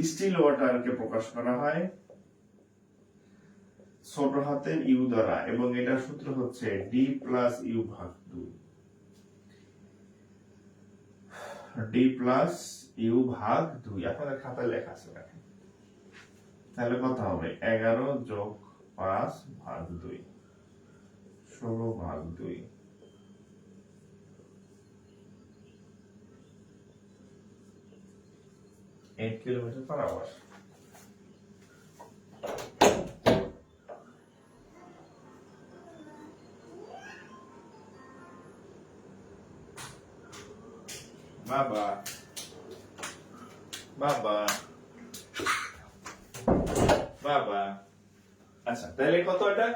স্টিল ওয়াটারকে প্রকাশ করা হয় ছোট হাতের ইউ দ্বারা, এবং এটার সূত্র হচ্ছে ডি প্লাস ইউ ভাগ 2। ডি প্লাস ইউ ভাগ 2 আপনাদের খাতায় লেখা আছে দেখেন। তাহলে কত হবে? 11 যোগ 5 ভাগ 2, 16 ভাগ 2। 8 কিলোমিটার পার আওয়ার। বাবা বাবা বাবা, আচ্ছা তাহলে কত এটা?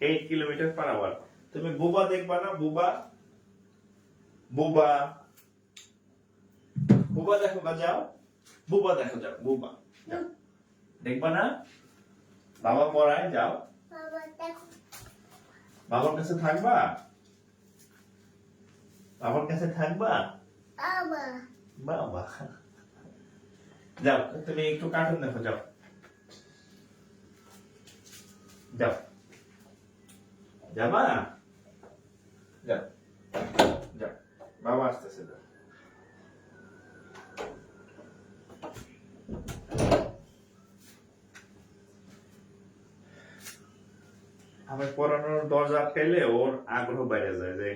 8 কিলোমিটার পার আওয়ার। তুমি বুবা দেখবা না? বুবা বুবা বুবা দেখো বা যাও, বুবা দেখো, যাও বুবা দেখবা না? বাবা পড়ায়, যাও বাবার কাছে থাকবা, বাবার কাছে থাকবা। বাবা যাও, তুমি একটু কার্টুন দেখো, যাও যাও, যাবা, যাও যাও, বাবা আসতেছে, যাও। আমি পড়ানোর দরজা আটকাইলে ওর আগ্রহ বাইরে যায় যে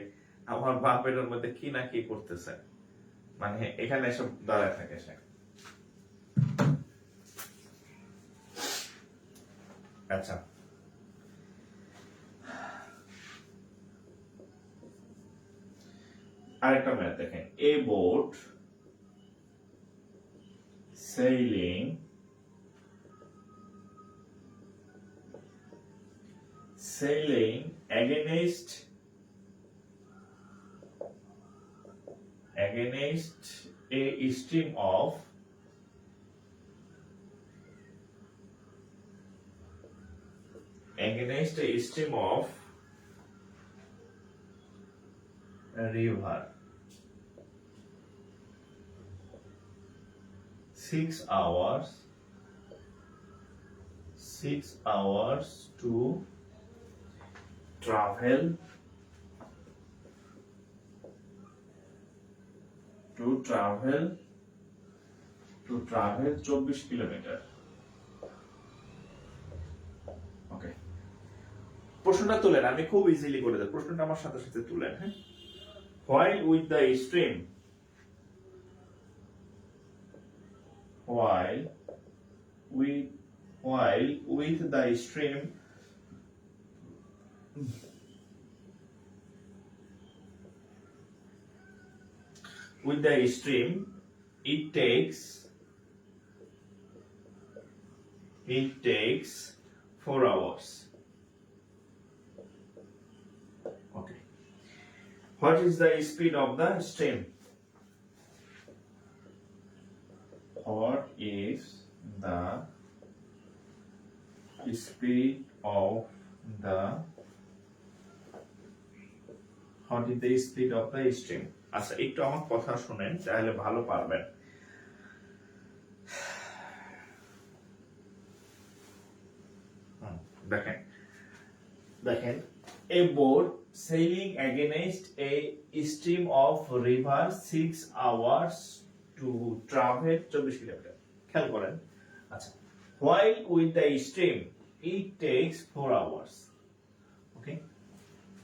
আমার বাপ এটার মধ্যে কি না কি করতেছে, মানে এখানে এসব দাঁড়ায় থাকে সে। আচ্ছা, আরেকটা ম্যাথ দেখেন। A boat sailing against a stream of a river 6 hours to travel to to travel 24 kilometre. Okay, প্রশ্নটা তুলেন, আমি খুব ইজিলি করে দেব, প্রশ্নটা আমার সাথে সাথে তুলেন। হ্যাঁ, while with the stream, while with the stream it takes 4 hours. Okay, what is the speed of the stream? What is the speed of the stream? আচ্ছা, একটু আমার কথা শুনেন, তাহলে ভালো পারবেন। দেখেন a boat sailing against a stream of river 6 hours to travel 24 kilometre. খেয়াল করেন। আচ্ছা, while with the stream it takes 4 hours. Okay,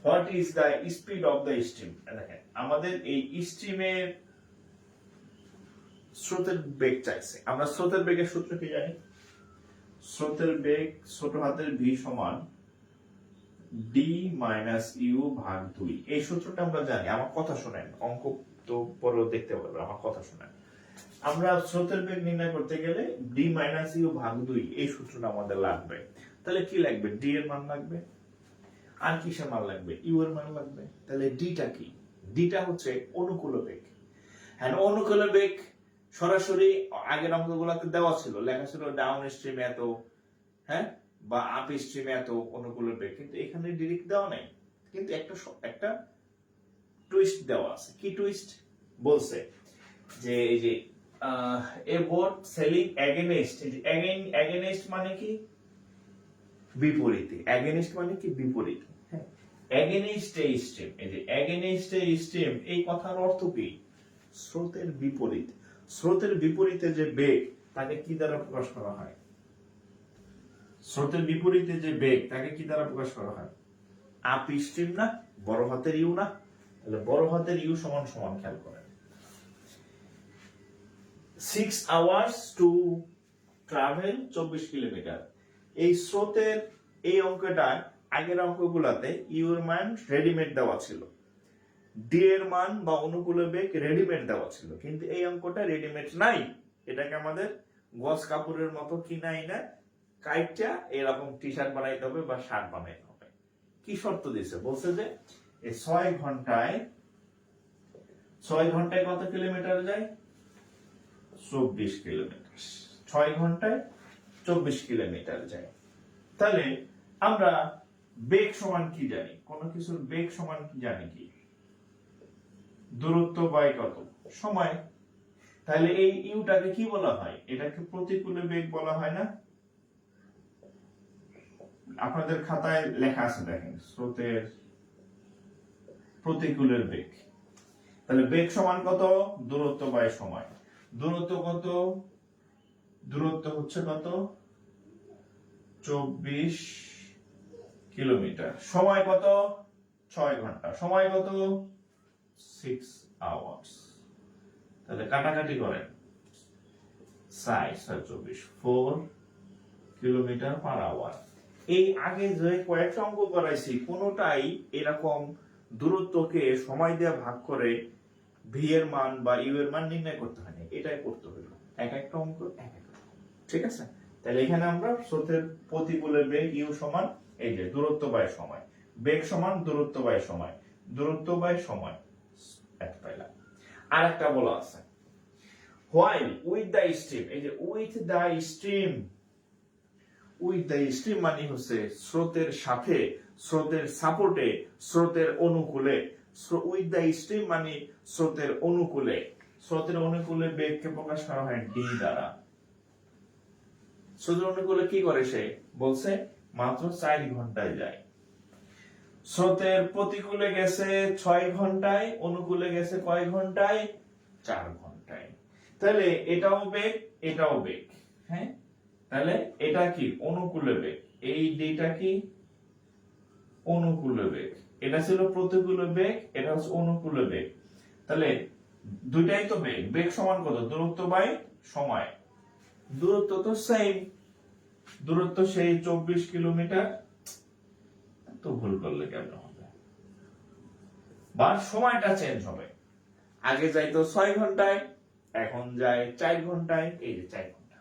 what is the speed of the stream? দেখেন, আমাদের এই স্ট্রিমের স্রোতের বেগ চাইছে। আমরা স্রোতের বেগের সূত্র কি জানি? স্রোতের বেগ ছোট হাতের v সমান d মাইনাস ইউ ভাগ 2। এই সূত্রটা আমরা জানি। আমার কথা শুনেন, অঙ্ক তো পরেও দেখতে পারবেন, আমার কথা শুনেন। আমরা স্রোতের বেগ নির্ণয় করতে গেলে d মাইনাস ইউ ভাগ 2 এই সূত্রটা আমাদের লাগবে। তাহলে কি লাগবে? d এর মান লাগবে, আর কিসের মান লাগবে? ইউ এর মান লাগবে। তাহলে ডিটা কি? ডিটা হচ্ছে অনুকূল বেগ। হ্যাঁ, অনুকূল বেগ সরাসরি আগের অঙ্কগুলোতে দেওয়া ছিল, লেখা ছিল ডাউন স্ট্রিমে এত, হ্যাঁ, বা আপ স্ট্রিমে এত অনুকূল বেগ, কিন্তু এখানে ডিরেক্ট দেওয়া নাই, কিন্তু একটা টুইস্ট দেওয়া আছে। কি টুইস্ট? বলছে যে এই যে a boat selling against, against মানে কি? বিপরীতে। এগেইনস্ট মানে কি? বিপরীত। হ্যাঁ, এগেইনস্ট এ স্ট্রিম। এই যে এগেইনস্ট এ স্ট্রিম, এই কথার অর্থ কি? স্রোতের বিপরীত। স্রোতের বিপরীতে যে বেগ, তাকে কি দ্বারা প্রকাশ করা হয়? স্রোতের বিপরীতে যে বেগ, তাকে কি দ্বারা প্রকাশ করা হয়? আপ স্ট্রিম না, বড় হাতের ইউ না? তাহলে বড় হাতের ইউ সমান সমান, খেয়াল করেন, 6 hours to travel 24 কিলোমিটার। এই স্রোতের এই অঙ্কটা আগের অঙ্কগুলোতে ইউ এর মান রেডিমেড দেওয়া ছিল, ডি এর মান বা অনুকূল বেগ রেডিমেড দেওয়া ছিল, কিন্তু এই অঙ্কটা রেডিমেড নাই। এটাকে আমাদের গস কাপড়ের মতো কিনাই না, কাইটটা এরকম টি শার্ট বানাইতে হবে বা শার্ট বানাইতে হবে। কি শর্ত দিছে? বলছে যে এই 6 ঘন্টায় কত কিলোমিটার যায়? 24 কিলোমিটার। 6 ঘন্টায় 24 কিলোমিটার যায়। তাহলে আমরা বেগ সমান কি জানি? কোন কিছুর বেগ সমান কি জানি? কি? দূরত্ব বাই কত? সময়। তাহলে এই ইউটাকে কি বলা হয়? এটাকে প্রতিকূল বেগ বলা হয় না? আপনাদের খাতায় লেখা আছে, দেখেন, স্রোতের প্রতিকূলের বেগ। তাহলে বেগ সমান কত? দূরত্ব বাই সময়। দূরত্ব কত? দূরত্ব হচ্ছে কত? 24 কিলোমিটার। সময় কত? 6 ঘন্টা। সময় কত? 6 আওয়ার্স। তাহলে কাটাকাটি করেন, 4 কিলোমিটার পার আওয়ার। এই আগে যে কয়েকটা অঙ্ক করাইছি, কোনোটাই এরকম দূরত্বকে সময় দিয়ে ভাগ করে ভি এর মান বা ইউ এর মান নির্ণয় করতে হয়নি, এটাই করতে হলো। এক একটা অঙ্ক এক এক রকম। ঠিক আছে? তাহলে এখানে আমরা স্রোতের প্রতিকূলের বেগ ইউ সমান এই যে দূরত্ব বাই সময়, বেগ সমান দূরত্ব বাই সময়, দূরত্ব বাই সময়, এত পাইলাম। আর একটা বলা আছে while with the stream। এই যে with the stream, with the stream মানে হচ্ছে স্রোতের সাথে, স্রোতের সাপোর্টে, স্রোতের অনুকূলে। with the stream মানে স্রোতের অনুকূলে। স্রোতের অনুকূলে বেগকে প্রকাশ করা হয় ডি দ্বারা। স্রোতের অনুকূলে কি করে সে? বলছে মাত্র 4 ঘন্টায় যায়। স্রোতের প্রতিকূলে গেছে 6 ঘন্টায়, অনুকূলে গেছে কয় ঘন্টায়? 4 ঘন্টায়। তাহলে এটাও বেগ, এটাও বেগ। হ্যাঁ, তাহলে এটা কি অনুকূলে বেগ, এই ডিটা কি অনুকূলে বেগ, এটা ছিল প্রতিকূলে বেগ, এটা হচ্ছে অনুকূলে বেগ। তাহলে দুইটাই তো বেগ, বেগ সমান কত, দূরত্ব বাই সময়। দূরত্ব তো সেম, দূরত্ব সেই 24 কিলোমিটার। তো ভুল করলে কেমন হবে, বা সময়টা চেঞ্জ হবে, আগে যাইতো 6 ঘন্টায়, এখন যায় 4 ঘন্টায়, এই যে 4 ঘন্টা।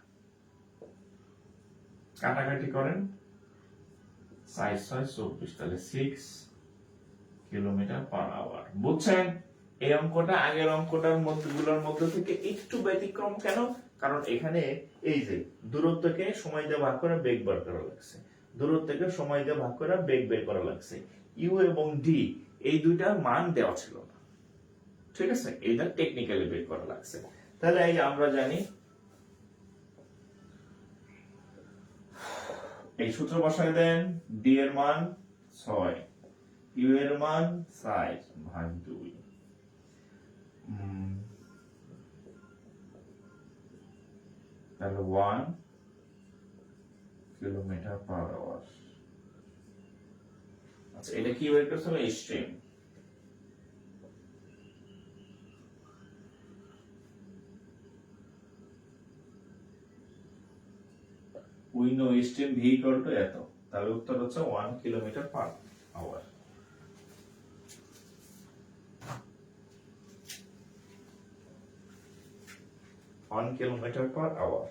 কাটাকাটি করেন, 6 6 24, তাহলে 6 কিলোমিটার পার আওয়ার। বুঝছেন? এই অঙ্কটা আগের অঙ্কটার মধ্যগুলোর মধ্যে থেকে একটু ব্যতিক্রম কেন? কারণ এখানে এই যে দূরত্বকে সময় দিয়ে ভাগ করে বেগ বের করা লাগছে, দূরত্বকে সময় দিয়ে ভাগ করে বেগ বের করা লাগছে। ইউ এবং ডি এই দুইটার মান দেওয়া ছিল না, ঠিক আছে, এইটা টেকনিক্যালি বের করা লাগছে। তাহলে এই আমরা জানি, এই সূত্র বসায় দেন, ডি এর মান 6, ইউ এর মান 4 ভাগ 2, তাহলে 1 কিলোমিটার পার আওয়ার। আচ্ছা, এটা কি বের করতে হবে, stream. We know stream V equal to এত, তাহলে উত্তর হচ্ছে 1 kilometre per hour. One kilometer per hour.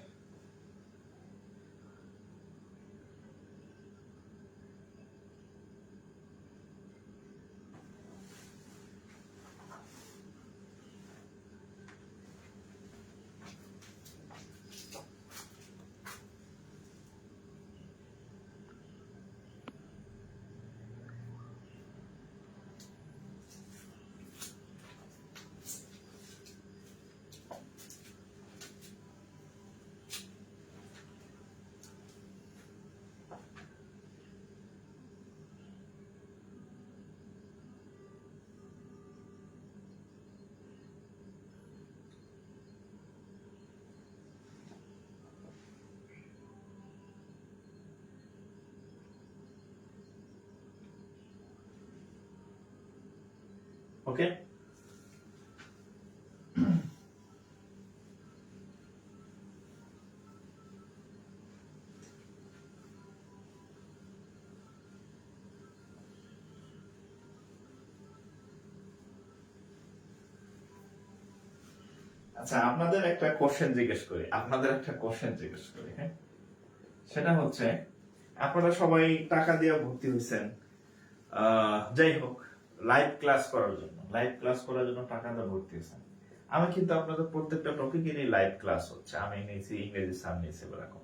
Okay? আচ্ছা, আপনাদের একটা কোশ্চেন জিজ্ঞেস করি, হ্যাঁ, সেটা হচ্ছে আপনারা সবাই টাকা দিয়ে ভর্তি হয়েছেন, যাই হোক, লাইভ ক্লাস করার জন্য টাকা দিয়ে ভর্তি হয়েছেন। আমি কিন্তু আপনাদের প্রত্যেকটা টপিকেরই লাইভ ক্লাস হচ্ছে, আমি নিয়েছি ইংরেজি স্যার নিয়েছি এরকম,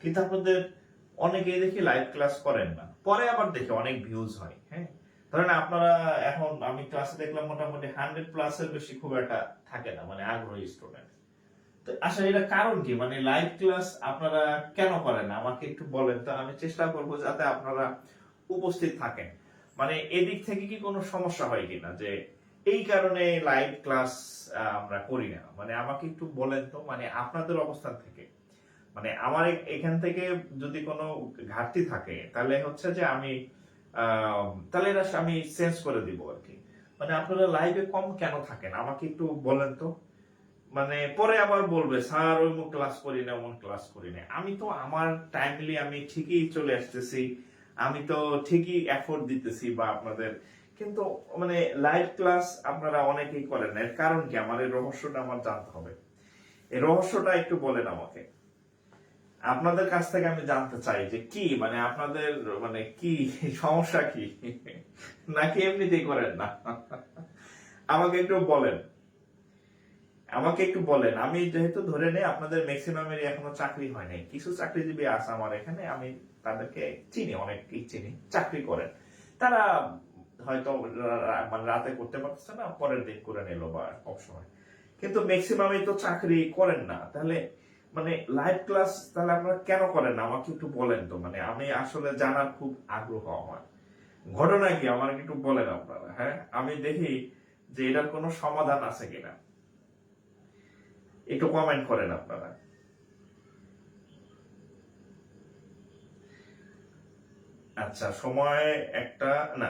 কিন্তু আপনাদের অনেকেই দেখি লাইভ ক্লাস করেন না, পরে আবার দেখি অনেক ভিউজ হয়। হ্যাঁ, ধরেন আপনারা এখন আমি ক্লাসে দেখলাম মোটামুটি 100+ এর বেশি খুব একটা থাকে না, মানে আগ্রহী স্টুডেন্ট। তো আসলে এটা কারণ কি, মানে লাইভ ক্লাস আপনারা কেন করেন না আমাকে একটু বলেন, তো আমি চেষ্টা করবো যাতে আপনারা উপস্থিত থাকেন। মানে এদিক থেকে কি কোনো সমস্যা হয় কিনা, যে এই কারণে লাইভ ক্লাস আমরা করি না, মানে আমাকে একটু বলেন তো, মানে আপনাদের অবস্থান থেকে, মানে আমার এখান থেকে যদি কোনো ঘাটতি থাকে তাহলে হচ্ছে যে আমি তাহলে এটা আমি চেঞ্জ করে দিব আর কি। মানে আপনারা লাইভে কম কেন থাকেন আমাকে একটু বলেন তো, মানে পরে আবার বলবে স্যার ওই ক্লাস করি না, ওমন ক্লাস করি না। আমি তো আমার টাইমলি আমি ঠিকই চলে আসতেছি, আমি তো ঠিকই এফোর্ট দিতেছি বা আপনাদের, কিন্তু মানে লাইভ ক্লাস আপনারা অনেকেই করেন না, এর কারণ কি, আমার এই রহস্যটা আমার জানতে হবে, এই রহস্যটা একটু বলেন আমাকে। আপনাদের কাছ থেকে আমি জানতে চাই যে কি, মানে আপনাদের মানে কি সমস্যা কি, নাকি এমনিতেই করেন না, আমাকে একটু বলেন, আমি যেহেতু ধরে নেই আপনাদের ম্যাক্সিমামেরই এখনো চাকরি হয় নাই, কিছু চাকরিজীবী আছে আমার এখানে, আমি তাদেরকে চিনি, অনেককেই চিনি চাকরি করেন, তারা হয়তো মানে রাতে করতে পারছে না, পরের দিন করে নিল বা অবসময়, কিন্তু ম্যাক্সিমামই তো চাকরি করেন না। তাহলে মানে লাইভ ক্লাস তাহলে আপনারা কেন করেন না আমাকে একটু বলেন তো, মানে আমি আসলে জানার খুব আগ্রহ আমার, ঘটনা কি আমার একটু বলেন আপনারা। হ্যাঁ, আমি দেখি যে এটার কোনো সমাধান আছে কিনা, একটু কমেন্ট করেন আপনারা। আচ্ছা, সময় একটা না,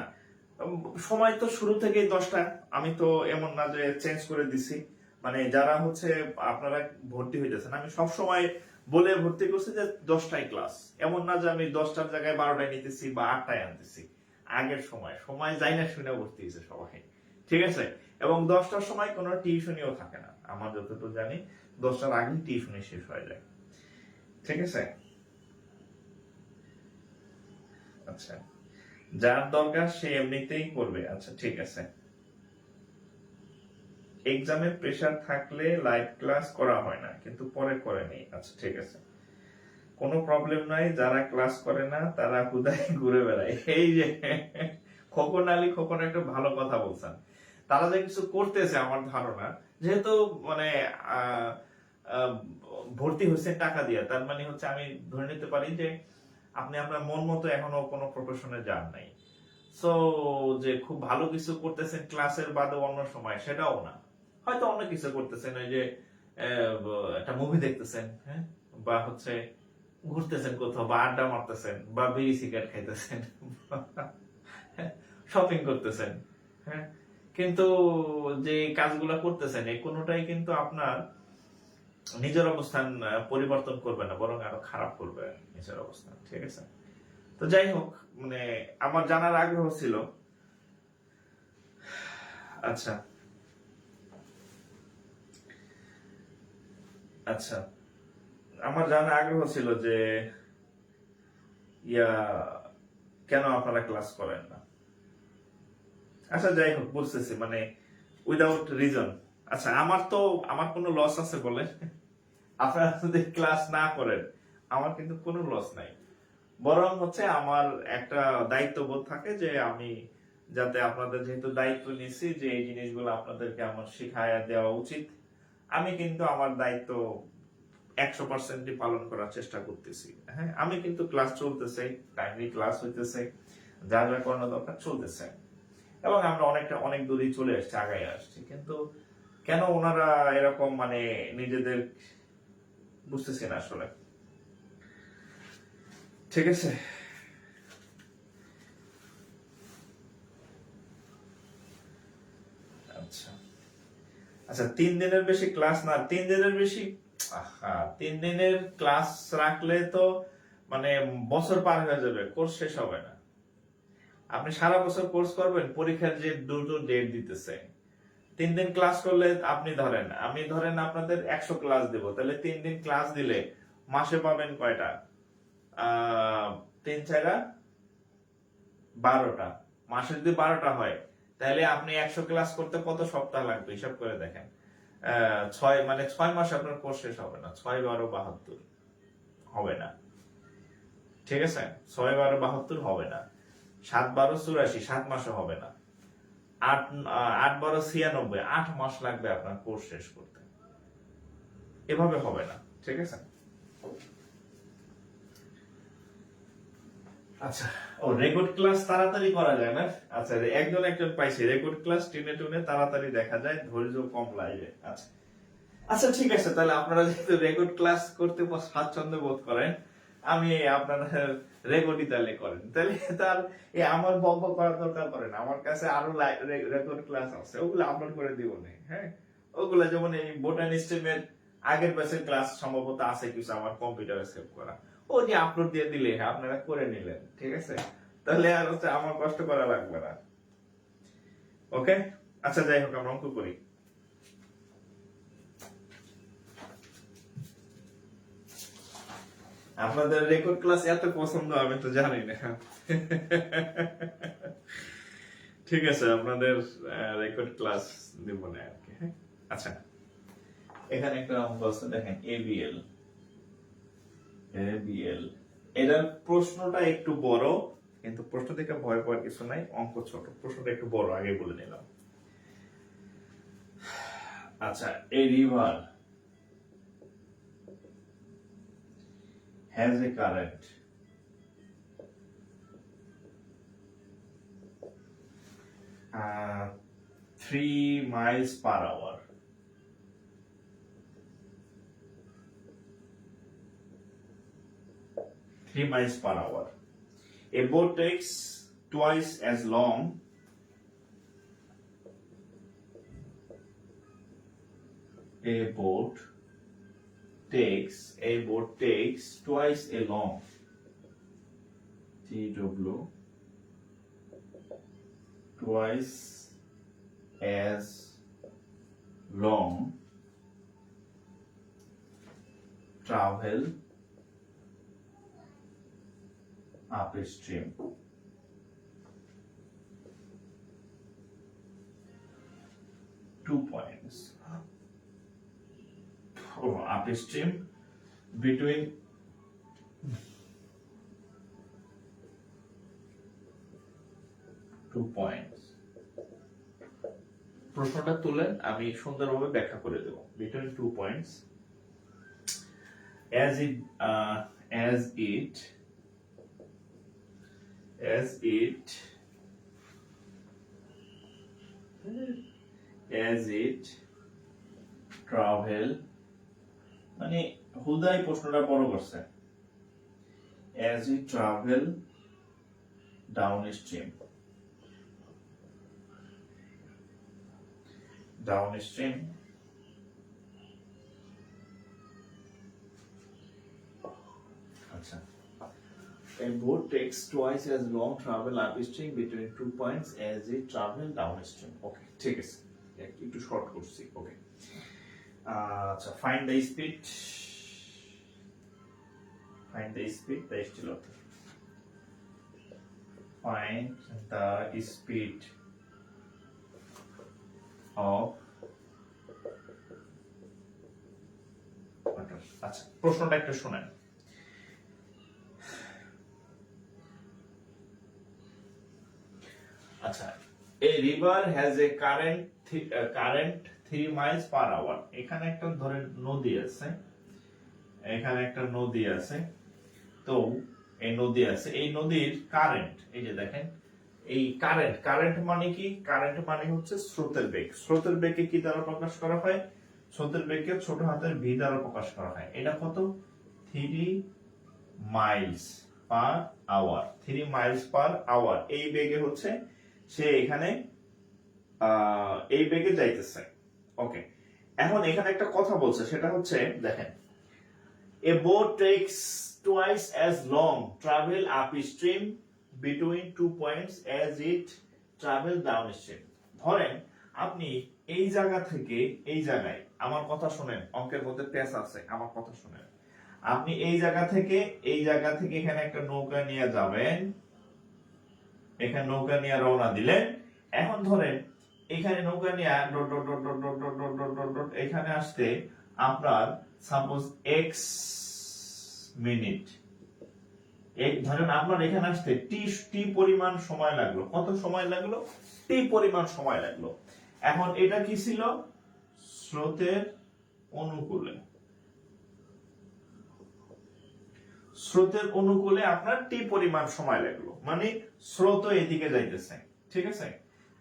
সময় তো শুরু থেকেই 10টা। আমি তো এমন না যে চেঞ্জ করে দিছি, মানে যারা হচ্ছে আপনারা ভর্তি হইতেছেন আমি সব সময় বলে ভর্তি করছি যে 10টায় ক্লাস। এমন না যে আমি 10টার জায়গায় 12টায় নিতেছি বা 8টায় আনতেছি। আগের সময় সময় যাই না শুনে ভর্তি হয়েছে সবাই, ঠিক আছে। এবং 10টার সময় কোনো টিউশনিও থাকে না, আমার যতটুকু জানি 10টার আগেই টিউশনি শেষ হয়ে যায়, ঠিক আছে। আচ্ছা, যার দরকার সে এমনিতেই করবে, আচ্ছা ঠিক আছে। এক্সামে প্রেসার থাকলে লাইভ ক্লাস করা হয় না, কিন্তু পরে করে নেই, আচ্ছা ঠিক আছে, কোনো প্রবলেম নাই। যারা ক্লাস করে না তারা হুদায় ঘুরে বেড়ায়, এই যে খোকন আলী খোকন একটা ভালো কথা বলছেন। তারা যে কিছু করতেছে আমার ধারণা, যেহেতু মানে আহ, আহ, ভর্তি হয়েছে টাকা দিয়ে, তার মানে হচ্ছে আমি ধরে নিতে পারি যে আপনি আপনার মন মতো এখনো কোনো প্রফেশনে যান নাই। সো যে খুব ভালো কিছু করতেছেন ক্লাসের বাদে অন্য সময়, সেটাও না। হয়তো অন্য কিছু করতেছেন, ওই যে একটা মুভি দেখতেছেন, হ্যাঁ, বা হচ্ছে ঘুরতেছেন কোথাও, বা আড্ডা মারতেছেন, বা বিড়ি সিগারেট খাইতেছেন, শপিং করতেছেন, হ্যাঁ। কিন্তু যে কাজগুলো করতেছেন এই কোনোটাই কিন্তু আপনার নিজের অবস্থান পরিবর্তন করবে না, বরং আরো খারাপ করবে নিজের অবস্থান, ঠিক আছে। তো যাই হোক, মানে আমার জানার আগ্রহ ছিল। আচ্ছা আচ্ছা, আমার জানার আগ্রহ ছিল যে ইয়া কেন আপনারা ক্লাস করেন না। আচ্ছা যাই হোক, বুঝতেছি মানে উইদাউট রিজন। আচ্ছা, আমার কোনো লস আছে বলে? আপনারা যদি ক্লাস না করেন আমার কিন্তু কোনো লস নাই, বরং হচ্ছে আমার একটা দায়িত্ববোধ থাকে যে আমি যাতে আপনাদের যেহেতু দায়িত্ব নিছি যে এই জিনিসগুলো আপনাদেরকে আমার শিখায়া দেওয়া উচিত, আমি কিন্তু আমার দায়িত্ব 100% পালন করার চেষ্টা করতেছি। হ্যাঁ, আমি কিন্তু ক্লাস চলতেছে, টাইমলি ক্লাস হইতেছে, যা যা করানো দরকার চলতেছে, এবং আমরা অনেক দূরেই চলে আসছি, আগায় আসছি। কিন্তু কেন ওনারা এরকম মানে নিজেদের, বুঝতেছি না আসলে, ঠিক আছে। আচ্ছা আচ্ছা, 3 দিনের বেশি ক্লাস না, 3 দিনের বেশি, 3 দিনের ক্লাস রাখলে তো মানে বছর পার হয়ে যাবে, কোর্স শেষ হবে না। আপনি সারা বছর কোর্স করবেন, পরীক্ষার যে দুটো ডেট দিতেছে, 3 দিন ক্লাস করলে আপনি ধরেন, আমি ধরেন আপনাদের 100 ক্লাস দেব, তাহলে 3 দিন ক্লাস দিলে মাসে পাবেন কয়টা? 3 4 12টা। মাসে যদি 12টা হয়, তাহলে আপনি 100 ক্লাস করতে কত সপ্তাহ লাগবে হিসাব করে দেখেন। 6 মাসে আপনার কোর্স শেষ হবে না, 6 12 72 হবে না, ঠিক আছে। 6 12 72 হবে না, 7 12 84 7 মাসে হবে না, 8 8 12 96 8 মাস লাগবে আপনার কোর্স শেষ করতে, এভাবে হবে না, ঠিক আছে। আচ্ছা, ও রেকর্ড ক্লাস তাড়াতাড়ি করা যায় না। আচ্ছা, একজন পাইছে রেকর্ড ক্লাস টেনে টুনে তাড়াতাড়ি দেখা যায়, ধৈর্য কম লাগে। আচ্ছা আচ্ছা, ঠিক আছে, তাহলে আপনারা যেহেতু রেকর্ড ক্লাস করতে স্বাচ্ছন্দ্য বোধ করেন, আমি আপনারা রেকর্ডই তাহলে করেন, তাহলে তার আমার বম্ব করার দরকার করেন। আমার কাছে আরো রেকর্ড ক্লাস আছে, ওগুলো আপলোড করে দিব না, হ্যাঁ। ওগুলা যেমন এই বোটানি স্ট্রিমের আগের ব্যাচের ক্লাস সম্ভবত আছে কিছু আমার কম্পিউটারে সেভ করা, ও যে আপলোড দিয়ে দিলে আপনারা করে নিলেন, ঠিক আছে। তাহলে আর হচ্ছে আমার কষ্ট করা লাগবে না, ওকে। আচ্ছা যাই হোক, আমরা অঙ্ক করি। আপনাদের রেকর্ড ক্লাস এত পছন্দ আমি তো জানি না। ঠিক আছে, আপনাদের রেকর্ড ক্লাস দিব না আর কি, হ্যাঁ। আচ্ছা, এখানে একটা অঙ্ক আছে দেখেন, এবিএল এবিএল, এটার প্রশ্নটা একটু বড়, কিন্তু প্রশ্ন থেকে ভয় পাওয়ার কিছু নাই, অঙ্ক ছোট, প্রশ্নটা একটু বড়, আগে বলে নিলাম। আচ্ছা, এই river has a current 3 miles per hour. A boat takes twice as long a boat takes twice as long TW twice as long travel upstream. 2 points. Upstream between two points. প্রশ্নটা তুলেন, আমি সুন্দরভাবে ব্যাখ্যা করে দেব। Between 2 points, as it travel, মানে হুদাই প্রশ্নটা বড় করছে। As it travel downstream, আচ্ছা, a boat takes twice as long travel upstream between 2 points as it travel downstream. ওকে, ঠিক আছে, একটু শর্ট করছি। ওকে, আচ্ছা, find the speed, find the speed of আচ্ছা, প্রশ্নটা একটু শুনেন। আচ্ছা, a river has a current 3 miles per hour. এখানে একটা ধরেন নদী আছে, তো এই নদী আছে, এই নদীর কারেন্ট, এই যে দেখেন এই কারেন্ট মানে কি? কারেন্ট মানে হচ্ছে স্রোতের বেগ। স্রোতের বেগকে কি দ্বারা প্রকাশ করা হয়? স্রোতের বেগকে ছোট হাতের ভি দ্বারা প্রকাশ করা হয়। এটা কত? 3 miles per hour. 3 miles per hour এই বেগে হচ্ছে সে এখানে এই বেগে যাইতেছে। ওকে, এখন এখানে একটা কথা বলছে, সেটা হচ্ছে দেখেন, a boat takes twice as long travel upstream between 2 points as it travel downstream. ধরেন আপনি এই জায়গা থেকে এই জায়গায়, আমার কথা শুনেন, অঙ্কের মধ্যে পেঁচ আছে, আমার কথা শুনেন। আপনি এই জায়গা থেকে এখানে একটা নৌকা নিয়ে যাবেন, এখানে নৌকা নিয়ে রওনা দিলেন। এখন ধরেন এখানে নৌকা নিয়ে এখানে আসতে আপনার সাপোজ x মিনিট, ধরেন আপনার এখানে আসতে টি পরিমাণ সময় লাগলো। কত সময় লাগলো? টি পরিমাণ সময় লাগলো। এখন এটা কি ছিল? স্রোতের অনুকূলে, আপনার টি পরিমাণ সময় লাগলো, মানে স্রোত এদিকে যাইতেছে। ঠিক আছে,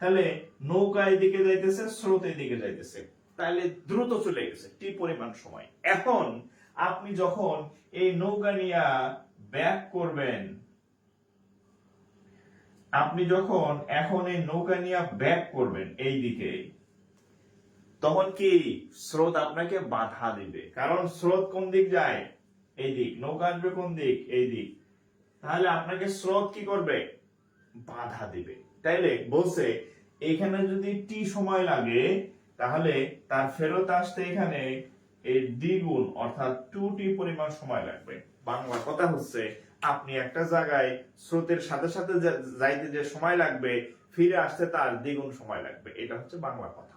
তাহলে নৌকা এদিকে যাইতেছে, স্রোত এদিকে যাইতেছে, তাহলে দ্রুত চলে গেছে, টি পরিমাণ সময়। এখন আপনি যখন এই নৌকা নিয়ে ব্যাক করবেন, এই দিকে, তখন কি স্রোত আপনাকে বাধা দিবে? কারণ স্রোত কোন দিক যায়? এই দিক। নৌকা আসবে কোন দিক? এই দিক। তাহলে আপনাকে স্রোত কি করবে? বাধা দিবে। তাইলে বলছে এখানে যদি টি সময় লাগে, তাহলে তার ফেরত আসতে এখানে এর দ্বিগুণ অর্থাৎ 2t পরিমাণ সময় লাগবে। বাংলা কথা হচ্ছে, আপনি একটা জায়গায় স্রোতের সাথে সাথে যাইতে যে সময় লাগবে, ফিরে আসতে তার দ্বিগুণ সময় লাগবে। এটা হচ্ছে বাংলা কথা।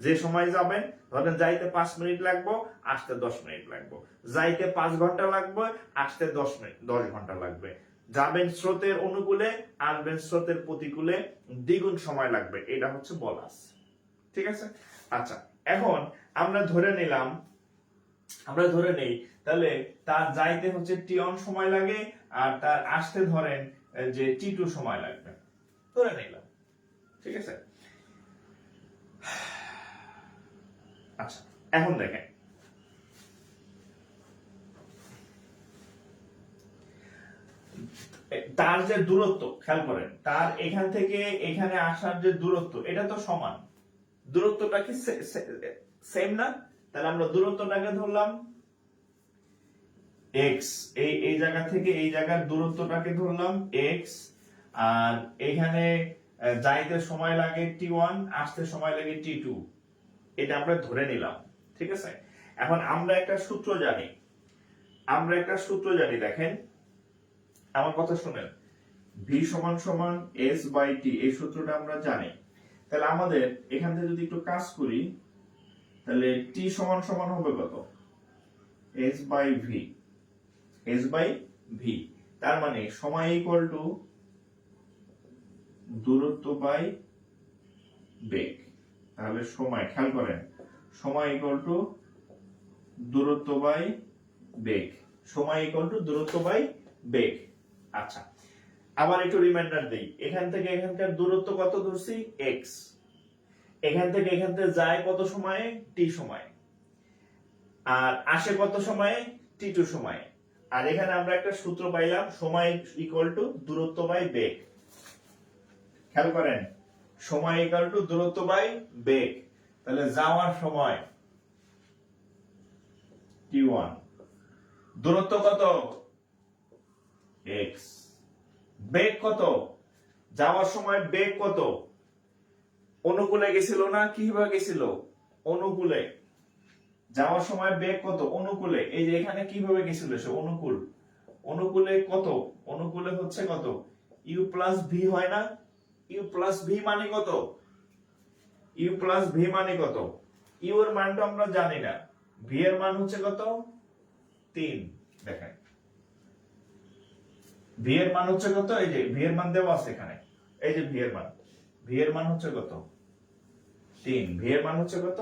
যে সময় যাবেন, ধরেন যাইতে 5 মিনিট লাগবে, আসতে 10 মিনিট লাগবে। যাইতে 5 ঘন্টা লাগবে, আসতে 10 ঘন্টা লাগবে। যাবেন স্রোতের অনুকূলে, আসবেন স্রোতের প্রতিকূলে, দ্বিগুণ সময় লাগবে। এটা হচ্ছে বলাস। ঠিক আছে, আচ্ছা, এখন আমরা ধরে নেই তাহলে তার যাইতে হচ্ছে t1 সময় লাগে, আর তার আসতে ধরেন যে t2 সময় লাগবে, ধরে নিলাম। ঠিক আছে, আচ্ছা, এখন দেখেন তার যে দূরত্ব খেয়াল করেন, তার এখান থেকে এখানে আসার যে দূরত্ব এটা তো সমান, দূরত্বটা কি সেম না? তাহলে আমরা দূরত্বটাকে ধরলাম x, এই জায়গা থেকে এই জায়গার দূরত্বটাকে ধরলাম x, আর এখানে যাইতে সময় লাগে t1, আসতে সময় লাগে t2, এটা আমরা ধরে নিলাম। ঠিক আছে, এখন আমরা একটা সূত্র জানি, দেখেন আমার কথা শুনেন, v সমান সমান s বাই t, এই সূত্রটা আমরা জানি। তাহলে আমাদের এখান থেকে যদি একটু কাজ করি, তাহলে t সমান সমান হবে কত? s by v, s by v, তার মানে সময় ইকুয়াল টু দূরত্ব বাই বেগ। তাহলে সময়, খেয়াল করেন, সময় ইকুয়াল টু দূরত্ব বাই বেগ, সময় ইকুয়াল টু দূরত্ব বাই বেগ। আচ্ছা, আবার একটু রিমাইন্ডার দেই, এখান থেকে এখানকার দূরত্ব কত ধরছি? x, এখান থেকে এখানতে যায় কত সময়ে? t সময়, আর আসে কত সময়ে? t2 সময়ে। আর এখানে আমরা একটা সূত্র পাইলাম, সময় ইকুয়াল টু দূরত্ব বাই বেগ। খেয়াল করেন, সময় ইকুয়াল টু দূরত্ব বাই বেগ, তাহলে যাওয়ার সময় t1, দূরত্ব কত? x, বেগ কত? যাওয়ার সময় বেগ কত? অনুকূলে গেছিল না, কিভাবে গেছিল? অনুকূলে। যাওয়ার সময় বেগ কত? অনুকূলে। এই যে এখানে কিভাবে গেছিল সে? অনুকূল। অনুকূলে কত? অনুকূলে হচ্ছে কত? u প্লাস ভি হয় না? u প্লাস ভি মানে কত? u প্লাস ভি মানে কত? u এর মানটা আমরা জানি না, v এর মান হচ্ছে কত? 3। দেখেন v এর মান হচ্ছে কত? এই যে v এর মান দেওয়া আছে এখানে, এই যে v এর মান হচ্ছে কত? 3। v এর মান হচ্ছে কত?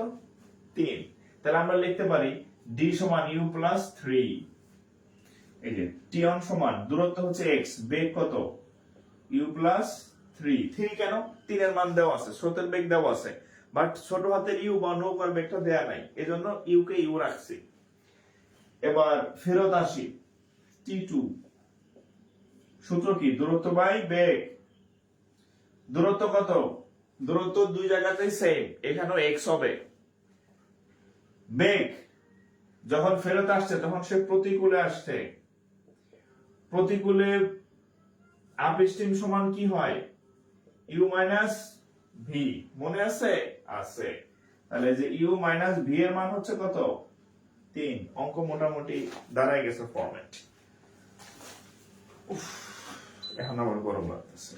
3। তাহলে আমরা লিখতে পারি d সমান u প্লাস 3। এই যে t1 সমান দূরত্ব হচ্ছে x, বেগ কত? u plus 3। 3 কেন? 3 এর মান দেওয়া আছে, স্রোতের বেগ দেওয়া আছে, বাট ছোট হাতের u বা নৌকার বেগটা দেয়া নাই, এজন্য u কে u রাখছি। এবার ফেরত আসি, t2 সূত্র কি? দূরত্ব বাই বেগ। দূরত্ব কত? দূরত্ব দুই জায়গাতেই সেম, এখানেও x হবে। বেগ যখন ফেরত আসছে তখন সে প্রতিকূলে আসছে, প্রতিকূলে আপস্ট্রিম সমান কি হয়? u মাইনাস v, মনে আছে? আছে। তাহলে যে u মাইনাস v এর মান হচ্ছে কত? 3। অঙ্ক মোটামুটি দাঁড়ায় গেছে ফরম্যাট। এখন আবার গরম লাগতেছে।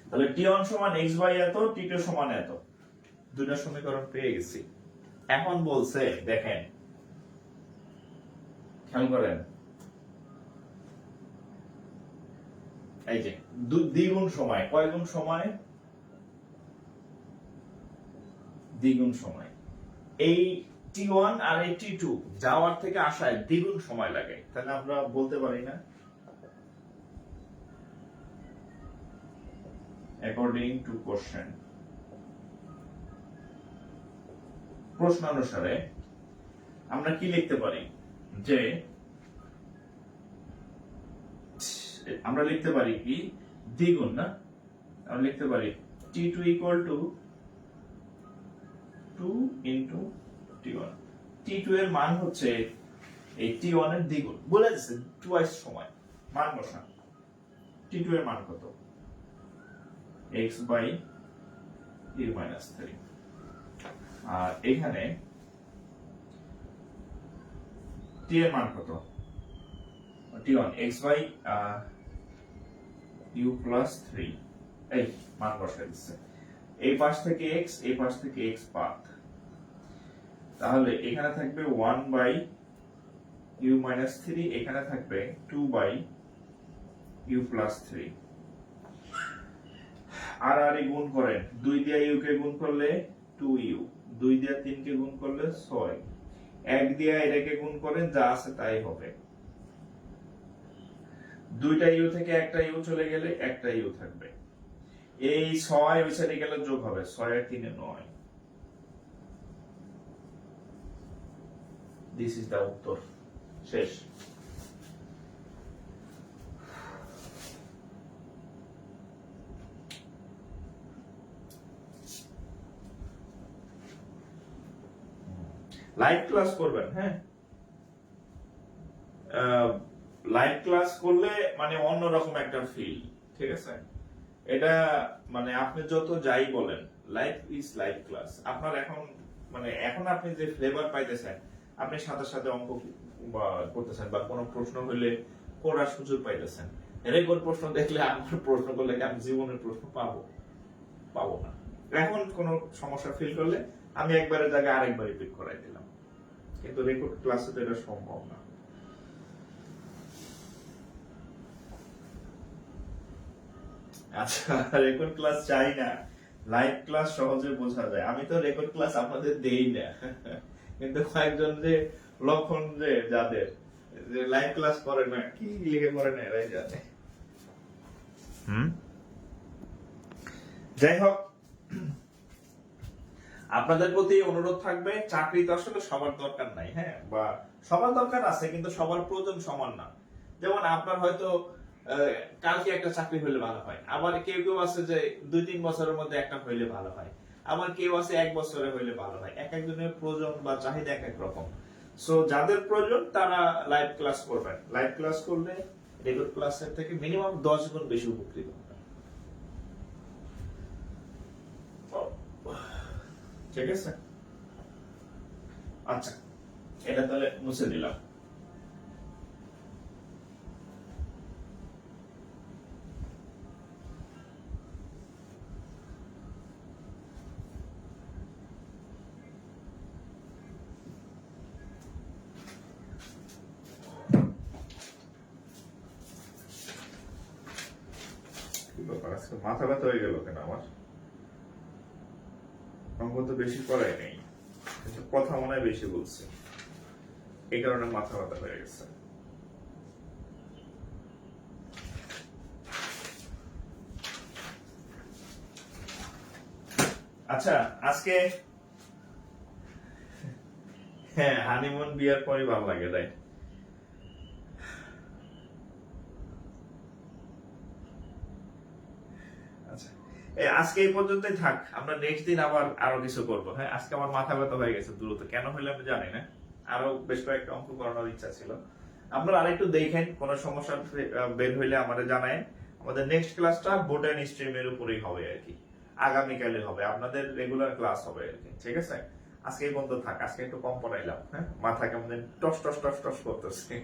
তাহলে t1 সমান x বাই এত, t2 সমান এত, দুইটা সমীকরণ পেয়ে গেছি। এখন বলছে, দেখেন খেয়াল করেন, এই যে দ্বিগুণ সময়, কয় গুণ সময়? দ্বিগুণ সময়। এই t1 আর এই t2 যাওয়ার থেকে আসায় দ্বিগুণ সময় লাগে, তাহলে আমরা বলতে পারি না according to question, প্রশ্ন অনুসারে আমরা কি লিখতে পারি? যে আমরা লিখতে পারি কি? দ্বিগুণ না, আমরা লিখতে পারি t2 equal to 2 into t1। t2 এর মান হচ্ছে এই t1 এর দ্বিগুণ, বলে দিচ্ছে টুয়াইস সময়, মান বসান। t2 এর মান কত? x by u minus 3। আর এখানে t এর মান কত? t1 x by u plus 3। এই মান বসাই দিচ্ছে, এই পাশ থেকে x, এই পাশ থেকে x বাদ, তাহলে এখানে থাকবে 1 by u minus 3, এখানে থাকবে 2 by u plus 3। আর গুণ করেন, 2 দিয়ে u কে গুণ করলে 2u, 2 দিয়ে 3 কে গুণ করলে 6, 1 দিয়ে এটাকে গুণ করেন, যা আছে তাই হবে। দুইটা u থেকে একটা u চলে গেলে একটা u থাকবে, এই 6 ওই সাইডে গেলে যোগ হবে, 6 আর 3 এ 9। দিস ইজ দা উত্তর। শেষ। লাইভ ক্লাস করবেন, হ্যাঁ। লাইভ ক্লাস করলে মানে অন্যরকম একটা ফিল, ঠিক আছে। এটা মানে আপনি যত যাই বলেন, লাইভ ইজ লাইভ ক্লাস। আপনার এখন মানে এখন আপনি যে ফ্লেভার পাইতেছেন, আপনি সাথে সাথে অঙ্ক করতেছেন বা কোনো প্রশ্ন হইলে করার সুযোগ পাইতেছেন। রেকর্ড প্রশ্ন দেখলে আমার প্রশ্ন করলে আমি জীবনের প্রশ্ন পাবো না। এখন কোনো সমস্যা ফিল করলে আমি একবারের জায়গায় আরেকবার রিপিট করাই দিলাম, কিন্তু রেকর্ড ক্লাসে তো এটা সম্ভব না। আচ্ছা, রেকর্ড ক্লাস চাই না, লাইভ ক্লাস সহজে বোঝা যায়। আমি তো রেকর্ড ক্লাস আপনাদের দেই না, কিন্তু কয়েকজন যে লক্ষণ যে যাদের যে লাইভ ক্লাস করে না, কি লিখে করে না এরাই জানে। যাই হোক, আপনাদের প্রতি অনুরোধ থাকবে, চাকরি তো আসলে সবার দরকার নাই, হ্যাঁ, বা সবার দরকার আছে কিন্তু সবার প্রয়োজন সমান না। যেমন আপনার হয়তো কালকে একটা চাকরি হইলে ভালো হয়, আবার কেউ কেউ আছে যে 2-3 বছরের মধ্যে একটা হইলে ভালো হয়, আবার কেউ আছে 1 বছরে হইলে ভালো হয়। এক একজনের প্রয়োজন বা চাহিদা এক এক রকম। সো যাদের প্রয়োজন তারা লাইভ ক্লাস করবেন। লাইভ ক্লাস করলে রেকর্ড ক্লাসের থেকে মিনিমাম 10 গুণ বেশি উপকৃত হবে। ঠিক আছে, আচ্ছা, এটা তাহলে মুছে দিলাম। মাথা ব্যথা হয়ে গেল কেন আমার? অঙ্ক তো বেশি করাই নেই, কিন্তু কথা মনে হয় বেশি বলছে, এই কারণে মাথা ব্যথা হয়ে গেছে। আচ্ছা, আজকে হ্যাঁ, হানিমুন বিয়ার পরই ভালো লাগে, তাই। আচ্ছা, আজকে এই পর্যন্তই থাক, আমরা নেক্সট দিন আবার আরো কিছু করবো। হ্যাঁ, আজকে আমার মাথা ব্যথা হয়ে গেছে দ্রুত, কেন হইলে আমি জানি না। আরো বেশ কয়েকটা অঙ্ক করানোর ইচ্ছা ছিল। আপনারা আরেকটু দেখেন, কোন সমস্যা বের হইলে আমাদের জানায়। আমাদের নেক্সট ক্লাসটা বোটানি স্ট্রিমের উপরেই হবে আর কি, আগামীকালে হবে, আপনাদের রেগুলার ক্লাস হবে আর কি। ঠিক আছে, আজকে এই বন্ধ থাক, আজকে একটু কম পড়াইলাম। হ্যাঁ, মাথা কেমন টস টস টস টস করতেছে।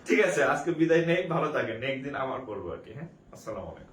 ঠিক আছে, আজকে বিদায় নেই, ভালো থাকেন, নেক্সট দিন আবার করবো আর কি। হ্যাঁ, আসসালামু আলাইকুম।